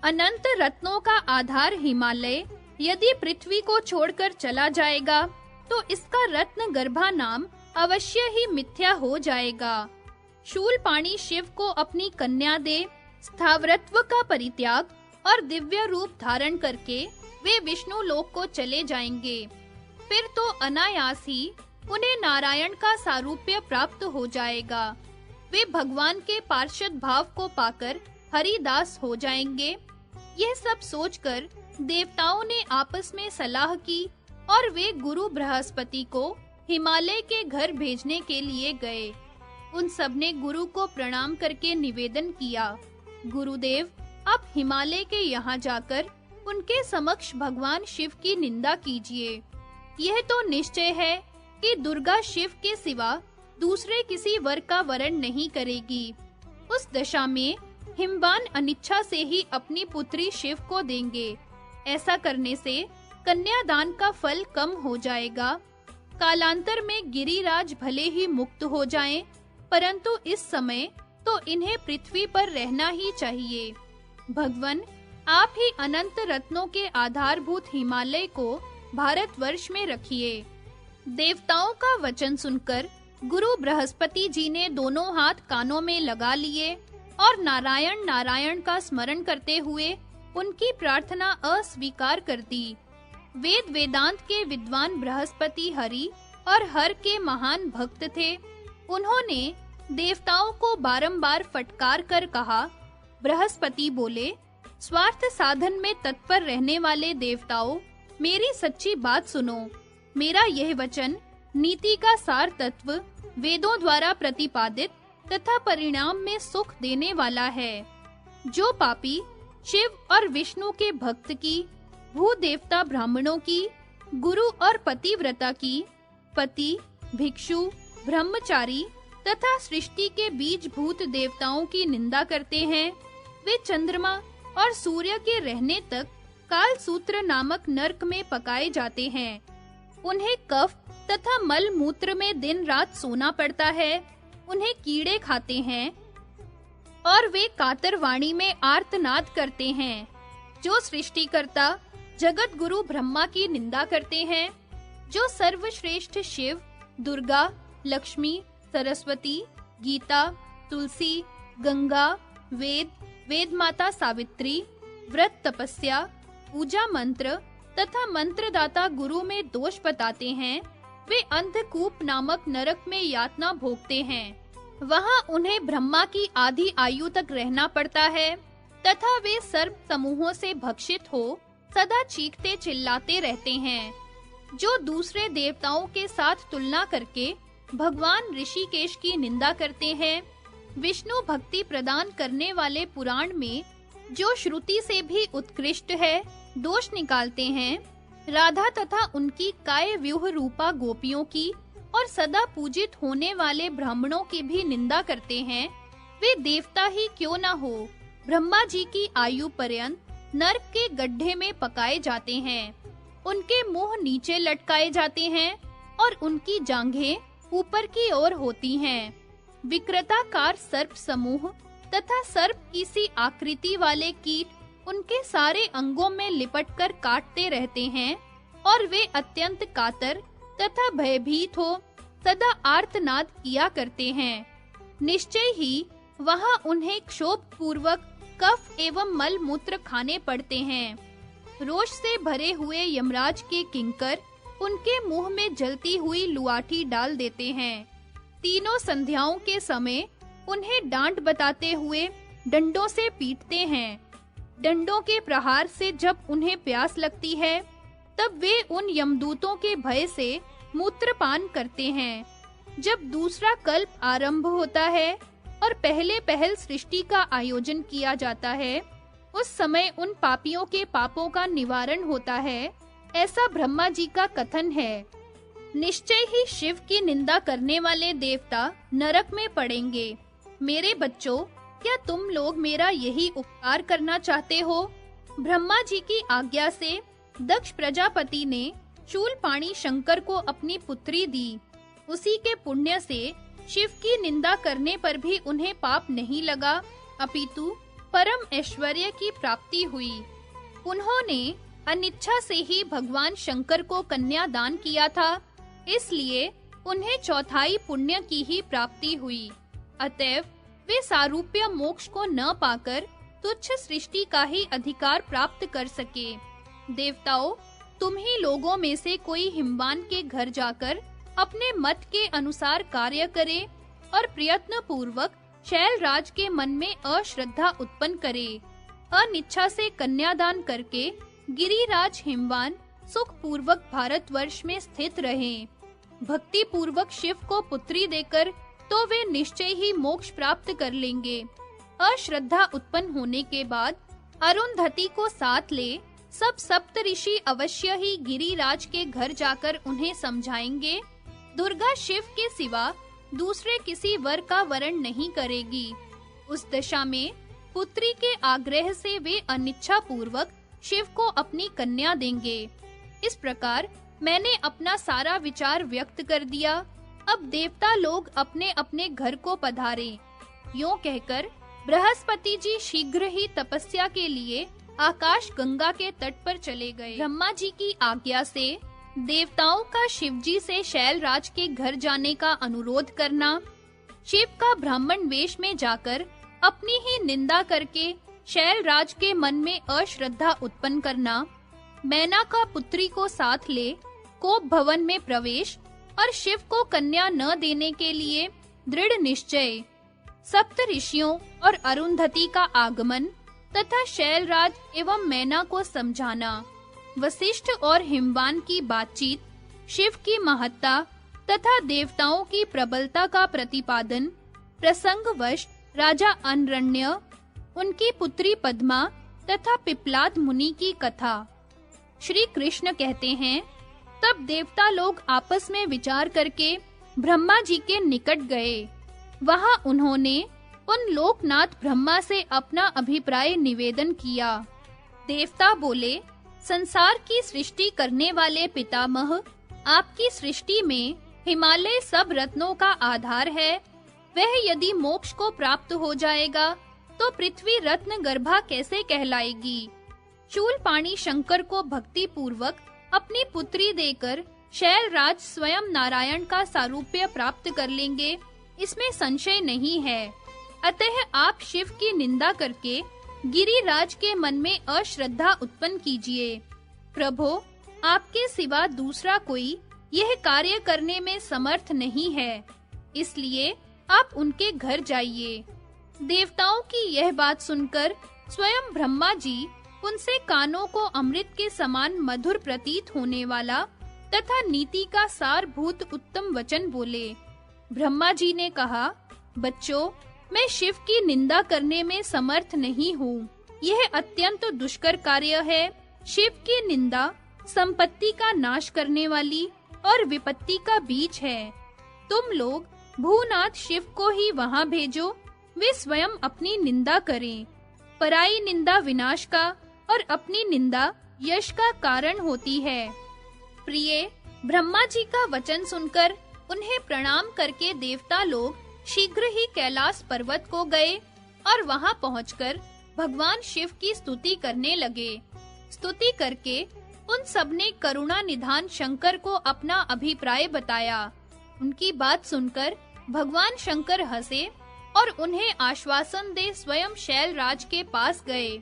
अनंत रत्नों का आधार हिमालय यदि पृथ्वी को छोड़कर चला जाएगा तो इसका रत्न गर्भा नाम अवश्य ही मिथ्या हो जाएगा। शूलपाणी शिव को अपनी कन्या दे, स्थावरत्व का परित्याग और दिव्य रूप धारण करके वे विष्णु लोक को चले जाएंगे। फिर तो अनायास ही उन्हें नारायण का सारूप्य प्राप्त हो जाएगा। वे भगवान के पार्षद भाव को पाकर हरिदास हो जाएंगे। यह सब सोचकर देवताओं ने आपस में सलाह की और वे गुरु बृहस्पति को हिमालय के घर भेजने के लिए गए। उन सब ने गुरु को प्रणाम करके निवेदन किया, गुरुदेव, आप हिमालय के यहाँ जाकर उनके समक्ष भगवान शिव की निंदा कीजिए। यह तो निश्चय है कि दुर्गा शिव के सिवा दूसरे किसी वर का वरण नहीं करेगी। उस दशा में हिमवान अनिच्छा से ही अपनी पुत्री शिव को देंगे। ऐसा करने से कन्यादान का फल कम हो जाएगा। कालांतर में गिरिराज भले ही मुक्त हो जाएं, परंतु इस समय तो इन्हें पृथ्वी पर रहना ही चाहिए। भगवन, आप ही अनंत रत्नों के आधारभूत हिमालय को भारतवर्ष में रखिए। देवताओं का वचन सुनकर गुरु बृहस्पति जी ने दोनों हाथ कानों में लगा लिए और नारायण नारायण का स्मरण करते हुए उनकी प्रार्थना अस्वीकार कर दी। वेद वेदांत के विद्वान बृहस्पति हरि और हर के महान भक्त थे। उन्होंने देवताओं को बारंबार फटकार कर कहा। बृहस्पति बोले, स्वार्थ साधन में तत्पर रहने वाले देवताओं, मेरी सच्ची बात सुनो। मेरा यह वचन नीति का सार तत्व वेदों द्वारा प्रतिपादित तथा परिणाम में सुख देने वाला है। जो पापी शिव और विष्णु के भक्त की, भूदेवता ब्राह्मणों की, गुरु और पतिव्रता की, पति, भिक्षु, ब्रह्मचारी तथा सृष्टि के बीजभूत देवताओं की निंदा करते हैं, वे चंद्रमा और सूर्य के रहने तक कालसूत्र नामक नरक में पकाए जाते हैं। उन्हें कफ तथा मल मूत्र में दिन रात सोना पड़ता है, उन्हें कीड़े खाते हैं और वे कातर वाणी में आर्तनाद करते हैं। जो सृष्टिकर्ता जगत गुरु ब्रह्मा की निंदा करते हैं, जो सर्वश्रेष्ठ शिव, दुर्गा, लक्ष्मी, सरस्वती, गीता, तुलसी, गंगा, वेद, वेद माता सावित्री, व्रत तपस्या, पूजा मंत्र तथा मंत्रदाता गुरु में दोष बताते हैं, वे अंधकूप नामक नरक में यातना भोगते हैं। वहां उन्हें ब्रह्मा की आधी आयु तक रहना पड़ता है तथा वे सर्प समूहों से भक्षित हो सदा चीखते चिल्लाते रहते हैं। जो दूसरे देवताओं के साथ तुलना करके भगवान ऋषिकेश की निंदा करते हैं, विष्णु भक्ति प्रदान करने वाले पुराण में जो श्रुति से भी उत्कृष्ट है, दोष निकालते हैं, राधा तथा उनकी काय व्यूह रूपा गोपियों की और सदा पूजित होने वाले ब्राह्मणों की भी निंदा करते हैं, वे देवता ही क्यों ना हो, ब्रह्मा जी की आयु पर्यंत नरक के गड्ढे में पकाए जाते हैं। उनके मुंह नीचे लटकाए जाते हैं और उनकी जांघें ऊपर की ओर होती हैं। विकृताकार सर्प समूह तथा सर्प की सी आकृति वाले कीट उनके सारे अंगों में लिपटकर काटते रहते हैं और वे अत्यंत कातर तथा भयभीत हो सदा आर्तनाद किया करते हैं। निश्चय ही वहां उन्हें क्षोभ पूर्वक कफ एवं मल मूत्र खाने पड़ते हैं। रोष से भरे हुए यमराज के किंकर उनके मुंह में जलती हुई लुआठी डाल देते हैं। तीनों संध्याओं के समय उन्हें डांट बताते हुए डंडों से पीटते हैं। डंडों के प्रहार से जब उन्हें प्यास लगती है, तब वे उन यमदूतों के भय से मूत्रपान करते हैं। जब दूसरा कल्प आरंभ होता है और पहले पहल सृष्टि का आयोजन किया जाता है, उस समय उन पापियों के पापों का निवारण होता है, ऐसा ब्रह्मा जी का कथन है। निश्चय ही शिव की निंदा करने वाले देवता नरक में पड़ेंगे। मेरे बच्चों, क्या तुम लोग मेरा यही उपकार करना चाहते हो? ब्रह्मा जी की आज्ञा से दक्ष प्रजापति ने शूलपाणी शंकर को अपनी पुत्री दी। उसी के पुण्य से शिव की निंदा करने पर भी उन्हें पाप नहीं लगा, अपितु परम ऐश्वर्य की प्राप्ति हुई। उन्होंने अनिच्छा से ही भगवान शंकर को कन्या दान किया था, इसलिए उन्हें चौथाई पुण्य की ही प्राप्ति हुई। अतएव वे सारूप्य मोक्ष को न पाकर तुच्छ सृष्टि का ही अधिकार प्राप्त कर सके। देवताओं, तुम ही लोगों में से कोई हिमवान के घर जाकर अपने मत के अनुसार कार्य करे और प्रयत्न पूर्वक शैलराज के मन में अश्रद्धा उत्पन्न करे। अनिच्छा से कन्यादान करके गिरिराज हिमवान सुख पूर्वक भारतवर्ष में स्थित रहें। भक्ति पूर्वक शिव को पुत्री देकर तो वे निश्चय ही मोक्ष प्राप्त कर लेंगे। अश्रद्धा उत्पन्न होने के बाद अरुंधति को साथ ले सब सप्तऋषि अवश्य ही गिरिराज के घर जाकर उन्हें समझाएंगे। दुर्गा शिव के सिवा दूसरे किसी वर का वरण नहीं करेगी। उस दशा में पुत्री के आग्रह से वे अनिच्छा पूर्वक शिव को अपनी कन्या देंगे। इस प्रकार मैंने अपना सारा विचार व्यक्त कर दिया। अब देवता लोग अपने-अपने घर को पधारें। यूं कहकर बृहस्पति जी शीघ्र ही तपस्या के लिए आकाश गंगा के तट पर चले गए। ब्रह्मा जी की आज्ञा से देवताओं का शिव जी से शैलराज के घर जाने का अनुरोध करना, शिव का ब्राह्मण वेश में जाकर अपनी ही निंदा करके शैलराज के मन में अश्रद्धा उत्पन्न करना, मैना का पुत्री को साथ ले कोप भवन में प्रवेश और शिव को कन्या न देने के लिए दृढ़ निश्चय, सप्त ऋषियों और अरुंधति का आगमन तथा शैलराज एवं मैना को समझाना, वशिष्ठ और हिमवान की बातचीत, शिव की महत्ता तथा देवताओं की प्रबलता का प्रतिपादन, प्रसंगवश राजा अनरण्य, उनकी पुत्री पद्मा तथा पिप्लाद मुनि की कथा। श्री कृष्ण कहते हैं, तब देवता लोग आपस में विचार करके ब्रह्मा जी के निकट गए। वहां उन्होंने उन लोकनाथ ब्रह्मा से अपना अभिप्राय निवेदन किया। देवता बोले, संसार की सृष्टि करने वाले पितामह, आपकी सृष्टि में हिमालय सब रत्नों का आधार है। वह यदि मोक्ष को प्राप्त हो जाएगा तो पृथ्वी रत्न गर्भा कैसे कहलाएगी? शूलपाणी शंकर को भक्ति पूर्वक अपनी पुत्री देकर शैलराज स्वयं नारायण का सारूप्य प्राप्त कर लेंगे, इसमें संशय नहीं है। अतः आप शिव की निंदा करके गिरिराज के मन में अश्रद्धा उत्पन्न कीजिए। प्रभो, आपके सिवा दूसरा कोई यह कार्य करने में समर्थ नहीं है, इसलिए आप उनके घर जाइए। देवताओं की यह बात सुनकर स्वयं ब्रह्मा जी उनसे कानों को अमृत के समान मधुर प्रतीत होने वाला तथा नीति का सारभूत उत्तम वचन बोले। ब्रह्मा जी ने कहा, बच्चों, मैं शिव की निंदा करने में समर्थ नहीं हूँ। यह अत्यंत दुष्कर कार्य है। शिव की निंदा संपत्ति का नाश करने वाली और विपत्ति का बीज है। तुम लोग भूनाथ शिव को ही वहां भेजो, वे स्वयं अपनी निंदा करें। पराई निंदा विनाश का और अपनी निंदा यश का कारण होती है। प्रिय, ब्रह्मा जी का वचन सुनकर उन्हें प्रणाम करके देवता लोग शीघ्र ही कैलाश पर्वत को गए और वहां पहुंचकर भगवान शिव की स्तुति करने लगे। स्तुति करके उन सबने करुणा निधान शंकर को अपना अभिप्राय बताया। उनकी बात सुनकर भगवान शंकर हंसे और उन्हें आश्वासन दे स्वयं शैलराज के पास गए।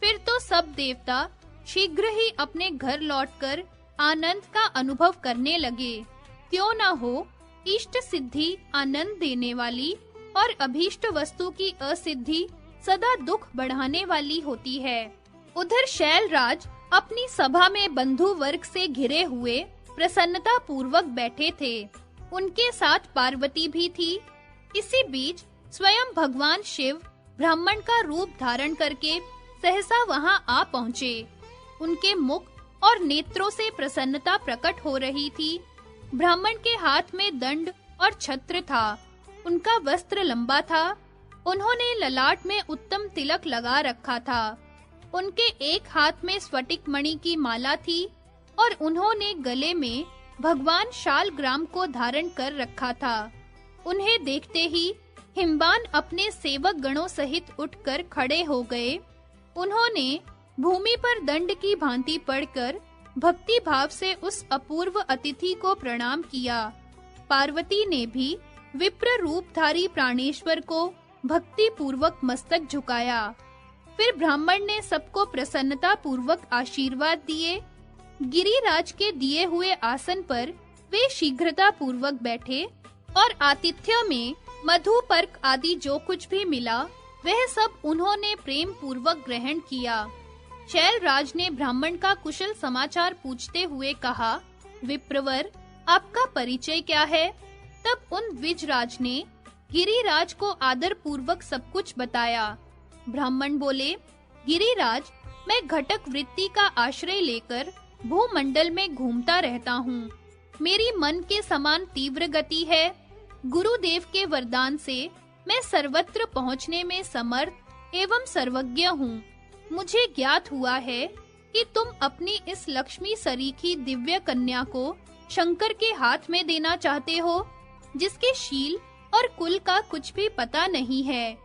फिर तो सब देवता शीघ्र ही अपने घर लौटकर आनंद का अनुभव करने लगे। क्यों न हो, इष्ट सिद्धि आनंद देने वाली और अभीष्ट वस्तु की असिद्धि सदा दुख बढ़ाने वाली होती है। उधर शैलराज अपनी सभा में बंधु वर्ग से घिरे हुए प्रसन्नता पूर्वक बैठे थे। उनके साथ पार्वती भी थी। इसी बीच स्वयं भगवान शिव ब्राह्मण का रूप धारण करके सहसा वहां आ पहुंचे। उनके मुख और नेत्रों से प्रसन्नता प्रकट हो रही थी। ब्राह्मण के हाथ में दंड और छत्र था। उनका वस्त्र लंबा था। उन्होंने ललाट में उत्तम तिलक लगा रखा था। उनके एक हाथ में स्फटिक मणि की माला थी और उन्होंने गले में भगवान शालग्राम को धारण कर रखा था। उन्हें देखते ही हिमवान अपने सेवक गणों सहित उठकर खड़े हो गए। उन्होंने भूमि पर दंड की भांति पड़कर भक्ति भाव से उस अपूर्व अतिथि को प्रणाम किया। पार्वती ने भी विप्र रूपधारी प्राणेश्वर को भक्ति पूर्वक मस्तक झुकाया। फिर ब्राह्मण ने सबको प्रसन्नता पूर्वक आशीर्वाद दिए। गिरिराज के दिए हुए आसन पर वे शीघ्रता पूर्वक बैठे और आतिथ्य में मधु पर्क आदि जो कुछ भी मिला वह सब उन्होंने प्रेम पूर्वक ग्रहण किया। शैलराज ने ब्राह्मण का कुशल समाचार पूछते हुए कहा, विप्रवर, आपका परिचय क्या है? तब उन द्विजराज ने गिरिराज को आदर पूर्वक सब कुछ बताया। ब्राह्मण बोले, गिरिराज, मैं घटक वृत्ति का आश्रय लेकर भूमंडल में घूमता रहता हूँ। मेरी मन के समान तीव्र गति है। गुरुदेव के वरदान से मैं सर्वत्र पहुँचने में समर्थ एवं सर्वज्ञ हूँ। मुझे ज्ञात हुआ है कि तुम अपनी इस लक्ष्मी सरीखी दिव्य कन्या को शंकर के हाथ में देना चाहते हो, जिसके शील और कुल का कुछ भी पता नहीं है।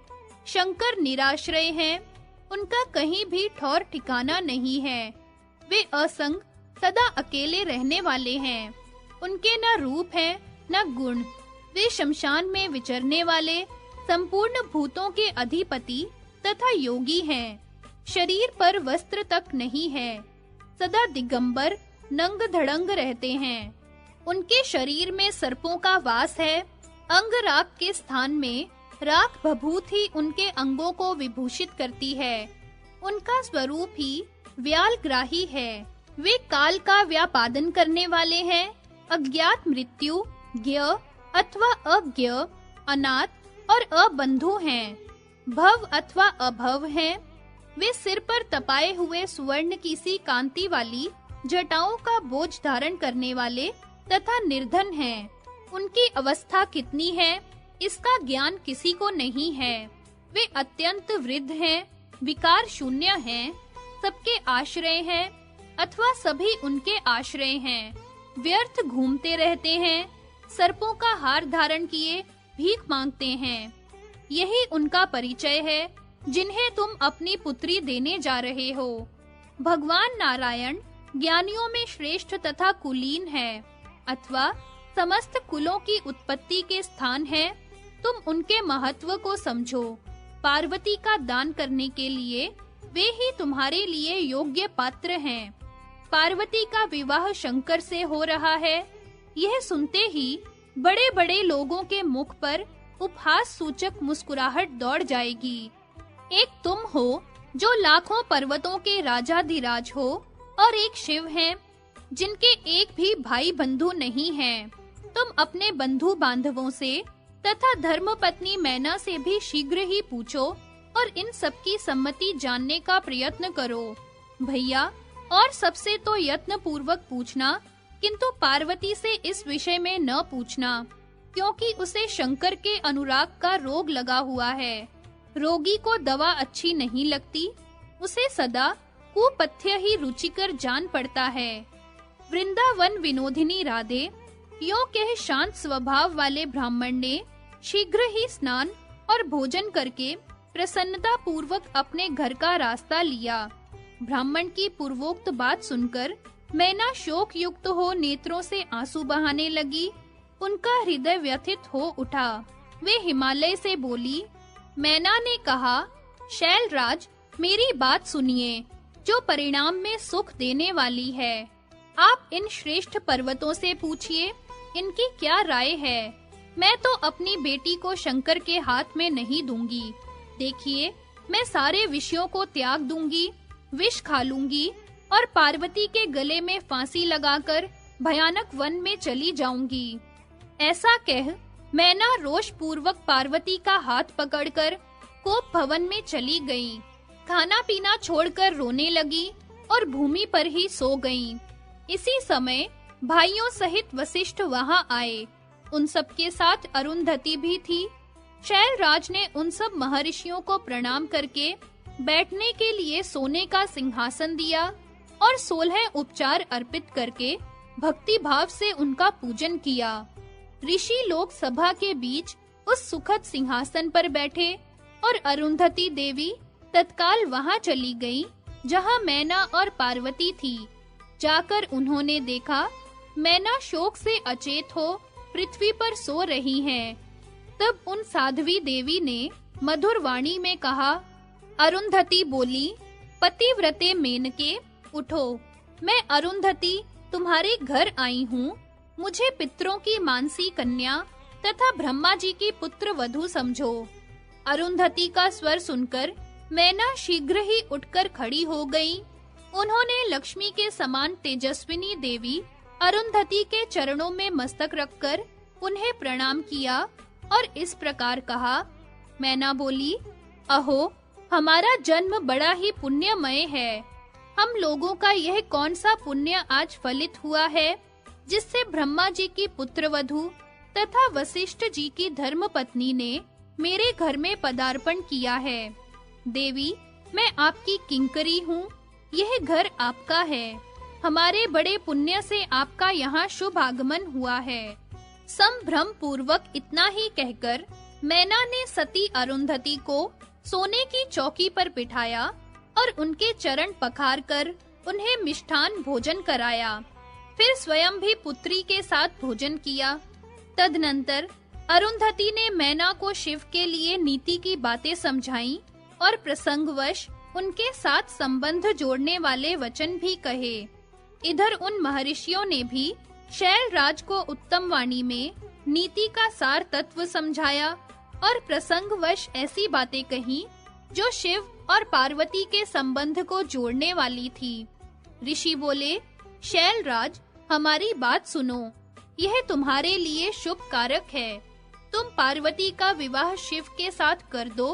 शंकर निराश्रय हैं, उनका कहीं भी ठौर ठिकाना नहीं है। वे असंग सदा अकेले रहने वाले हैं। उनके न रूप है न गुण। वे शमशान में विचरने वाले संपूर्ण भूतों के अधिपति तथा योगी हैं। शरीर पर वस्त्र तक नहीं है। सदा दिगंबर नंग धड़ंग रहते हैं। उनके शरीर में सर्पों का वास है। अंगराग के स्थान में राख भभूत ही उनके अंगों को विभूषित करती है। उनका स्वरूप ही व्यालग्राही है। वे काल का व्यापादन करने वाले हैं। अज्ञात मृत्यु, ज्ञ अथवा अज्ञ, अनाथ और अबंधु हैं। भव अथवा अभव हैं। वे सिर पर तपाए हुए सुवर्ण की सी कांति वाली जटाओं का बोझ धारण करने वाले तथा निर्धन हैं। उनकी अवस्था कितनी है, इसका ज्ञान किसी को नहीं है। वे अत्यंत वृद्ध हैं, विकार शून्य हैं, सबके आश्रय हैं अथवा सभी उनके आश्रय हैं। व्यर्थ घूमते रहते हैं, सर्पों का हार धारण किए भीख मांगते हैं। यही उनका परिचय है जिन्हें तुम अपनी पुत्री देने जा रहे हो। भगवान नारायण ज्ञानियों में श्रेष्ठ तथा कुलीन है, अथवा समस्त कुलों की उत्पत्ति के स्थान है। तुम उनके महत्व को समझो। पार्वती का दान करने के लिए वे ही तुम्हारे लिए योग्य पात्र हैं। पार्वती का विवाह शंकर से हो रहा है। यह सुनते ही बड़े-बड़े लोगों के मुख पर उपहास सूचक मुस्कुराहट दौड़ जाएगी। एक तुम हो जो लाखों पर्वतों के राजाधिराज हो, और एक शिव हैं जिनके एक भी भाई बंधु नहीं हैं। तुम अपने बंधु बांधवों से तथा धर्मपत्नी मैना से भी शीघ्र ही पूछो और इन सबकी सम्मति जानने का प्रयत्न करो। भैया, और सबसे तो यत्न पूर्वक पूछना, किंतु पार्वती से इस विषय में न पूछना, क्योंकि उसे शंकर के अनुराग का रोग लगा हुआ है। रोगी को दवा अच्छी नहीं लगती, उसे सदा कुपथ्य ही रुचिकर जान पड़ता है। वृंदावन विनोदिनी राधे, यों कह शांत स्वभाव वाले ब्राह्मण ने शीघ्र ही स्नान और भोजन करके प्रसन्नता पूर्वक अपने घर का रास्ता लिया। ब्राह्मण की पूर्वोक्त बात सुनकर मैना शोक युक्त हो नेत्रों से आंसू बहाने लगी। उनका हृदय व्यथित हो उठा। वे हिमालय से बोली, मैना ने कहा, शैलराज, मेरी बात सुनिए, जो परिणाम में सुख देने वाली है। आप इन श्रेष्ठ पर्वतों से पूछिए, इनकी क्या राय है। मैं तो अपनी बेटी को शंकर के हाथ में नहीं दूंगी। देखिए, मैं सारे विषयों को त्याग दूंगी, विष खा लूंगी और पार्वती के गले में फांसी लगाकर भयानक वन में चली जाऊंगी। ऐसा कह मैना रोष पूर्वक पार्वती का हाथ पकड़कर कोप भवन में चली गई। खाना पीना छोड़कर रोने लगी और भूमि पर ही सो गई। इसी समय भाइयों सहित वशिष्ठ वहां आए। उन सब के साथ अरुंधति भी थी। शैलराज ने उन सब महर्षियों को प्रणाम करके बैठने के लिए सोने का सिंहासन दिया और 16 उपचार अर्पित करके भक्ति भाव से उनका पूजन किया। ऋषि लोग सभा के बीच उस सुखद सिंहासन पर बैठे और अरुंधति देवी तत्काल वहां चली गई जहां मैना और पार्वती थी। जाकर उन्होंने देखा मैना शोक से अचेत हो पृथ्वी पर सो रही हैं। तब उन साध्वी देवी ने मधुर वाणी में कहा, अरुंधति बोली, पतिव्रते मेनके, उठो। मैं अरुंधति तुम्हारे घर आई हूँ। मुझे पितरों की मानसी कन्या तथा ब्रह्मा जी की पुत्र वधू समझो। अरुंधति का स्वर सुनकर मैना शीघ्र ही उठकर खड़ी हो गई। उन्होंने लक्ष्मी के समान तेजस्विनी देवी अरुंधति के चरणों में मस्तक रखकर उन्हें प्रणाम किया और इस प्रकार कहा। मैना बोली, अहो, हमारा जन्म बड़ा ही पुण्यमय है। हम लोगों का यह कौन सा पुण्य आज फलित हुआ है जिससे ब्रह्मा जी की पुत्रवधू तथा वशिष्ठ जी की धर्मपत्नी ने मेरे घर में पदार्पण किया है। देवी, मैं आपकी किंकरी हूँ। यह घर आपका है। हमारे बड़े पुण्य से आपका यहाँ शुभ आगमन हुआ है। संभ्रम पूर्वक इतना ही कहकर मैना ने सती अरुंधति को सोने की चौकी पर बिठाया और उनके चरण पखारकर उन्हें मिष्ठान भोजन कराया। फिर स्वयं भी पुत्री के साथ भोजन किया। तदनंतर अरुंधति ने मैना को शिव के लिए नीति की बातें समझाईं और प्रसंगवश उनके साथ संबंध जोड़ने वाले वचन भी कहे। इधर उन महर्षियों ने भी शैलराज को उत्तम वाणी में नीति का सार तत्व समझाया और प्रसंगवश ऐसी बातें कहीं जो शिव और पार्वती के संबंध को जोड़ने वाली थी। ऋषि बोले, शैलराज, हमारी बात सुनो। यह तुम्हारे लिए शुभ कारक है। तुम पार्वती का विवाह शिव के साथ कर दो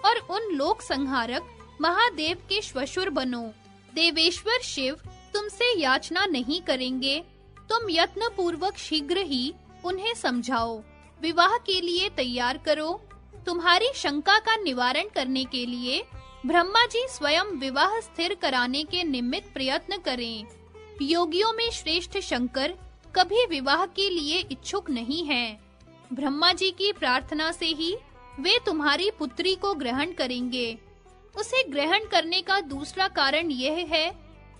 और उन लोक संहारक महादेव के श्वशुर बनो। देवेश्वर शिव तुमसे याचना नहीं करेंगे। तुम यत्न पूर्वक शीघ्र ही उन्हें समझाओ, विवाह के लिए तैयार करो। तुम्हारी शंका का निवारण करने के लिए ब्रह्मा जी स्वयं विवाह स्थिर कराने के निमित्त प्रयत्न करें। योगियों में श्रेष्ठ शंकर कभी विवाह के लिए इच्छुक नहीं हैं। ब्रह्मा जी की प्रार्थना से ही वे तुम्हारी पुत्री को ग्रहण करेंगे। उसे ग्रहण करने का दूसरा कारण यह है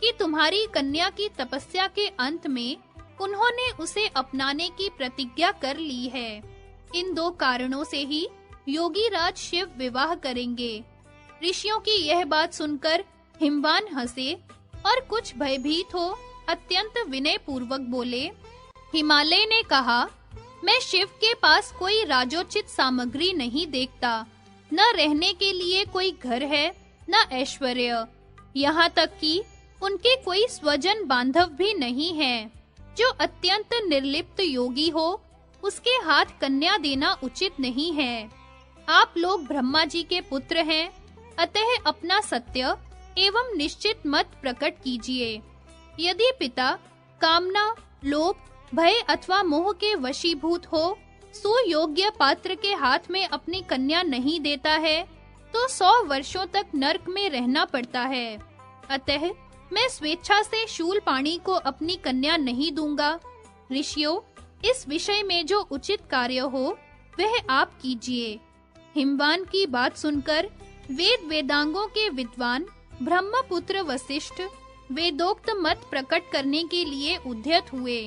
कि तुम्हारी कन्या की तपस्या के अंत में उन्होंने उसे अपनाने की प्रतिज्ञा कर ली है। इन दो कारणों से ही योगी राज शिव विवाह करेंगे। ऋषियों की यह बात सुनकर हिमवान हंसे और कुछ भयभीत हो अत्यंत विनय पूर्वक बोले। हिमालय ने कहा, मैं शिव के पास कोई राजोचित सामग्री नहीं देखता। न रहने के लिए कोई घर है, न ऐश्वर्य। यहाँ तक कि उनके कोई स्वजन बांधव भी नहीं है। जो अत्यंत निर्लिप्त योगी हो, उसके हाथ कन्या देना उचित नहीं है। आप लोग ब्रह्मा जी के पुत्र हैं, अतः अपना सत्य एवं निश्चित मत प्रकट कीजिए। यदि पिता कामना, लोभ, भय अथवा मोह के वशीभूत हो, सुयोग्य पात्र के हाथ में अपनी कन्या नहीं देता है, तो 100 वर्षों तक नरक में रहना पड़ता है। अतः मैं स्वेच्छा से शूलपाणी को अपनी कन्या नहीं दूंगा। ऋषियों, इस विषय में जो उचित कार्य हो वह आप कीजिए। हिमवान की बात सुनकर वेद वेदांगों के विद्वान ब्रह्मपुत्र वशिष्ठ वेदोक्त मत प्रकट करने के लिए उद्यत हुए।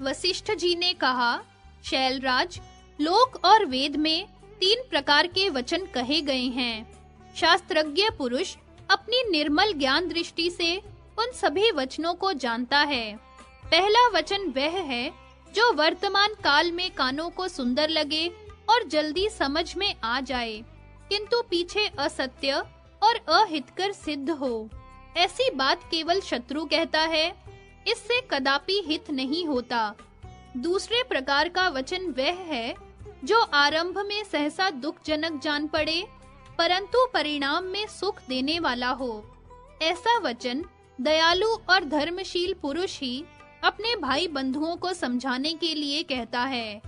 वशिष्ठ जी ने कहा, शैलराज, लोक और वेद में 3 प्रकार के वचन कहे गए हैं। शास्त्रज्ञ पुरुष अपनी निर्मल ज्ञान दृष्टि से उन सभी वचनों को जानता है। पहला वचन वह है जो वर्तमान काल में कानों को सुंदर लगे और जल्दी समझ में आ जाए, किंतु पीछे असत्य और अहितकर सिद्ध हो। ऐसी बात केवल शत्रु कहता है, इससे कदापि हित नहीं होता। दूसरे प्रकार का वचन वह है जो आरंभ में सहसा दुखजनक जान पड़े, परंतु परिणाम में सुख देने वाला हो। ऐसा वचन दयालु और धर्मशील पुरुष ही अपने भाई बंधुओं को समझाने के लिए कहता है।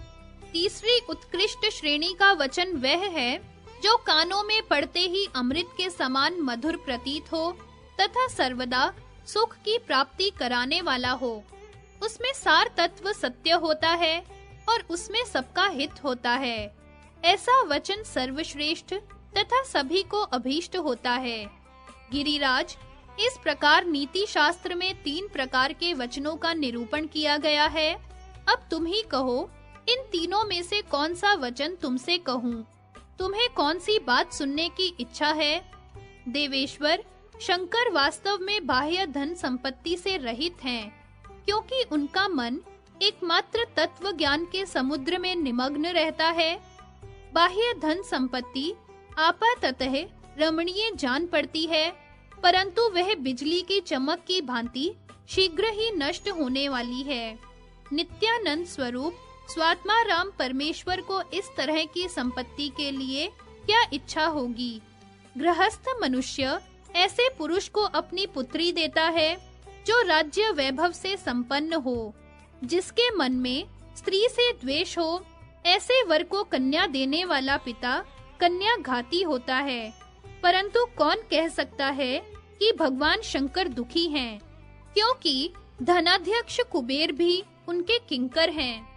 तीसरी उत्कृष्ट श्रेणी का वचन वह है जो कानों में पड़ते ही अमृत के समान मधुर प्रतीत हो तथा सर्वदा सुख की प्राप्ति कराने वाला हो। उसमें सार तत्व सत्य होता है और उसमें सबका हित होता है। ऐसा वचन सर्वश्रेष्ठ तथा सभी को अभीष्ट होता है। गिरिराज, इस प्रकार नीति शास्त्र में 3 प्रकार के वचनों का निरूपण किया गया है। अब तुम ही कहो, इन तीनों में से कौन सा वचन तुमसे कहूँ? तुम्हें कौन सी बात सुनने की इच्छा है? देवेश्वर, शंकर वास्तव में बाह्य धन संपत्ति से रहित हैं, क्योंकि उनका मन एकमात्र तत्व ज्ञान के समुद्र में निमग्न रहता है। बाह्य धन संपत्ति आपाततः रमणीय जान पड़ती है, परंतु वह बिजली की चमक की भांति शीघ्र ही नष्ट होने वाली है। नित्यानंद स्वरूप स्वात्मा राम परमेश्वर को इस तरह की संपत्ति के लिए क्या इच्छा होगी? गृहस्थ मनुष्य ऐसे पुरुष को अपनी पुत्री देता है जो राज्य वैभव से संपन्न हो, जिसके मन में स्त्री से द्वेष हो। ऐसे वर को कन्या देने वाला पिता कन्या घाती होता है। परंतु कौन कह सकता है कि भगवान शंकर दुखी हैं, क्योंकि धनाध्यक्ष कुबेर भी उनके किंकर हैं।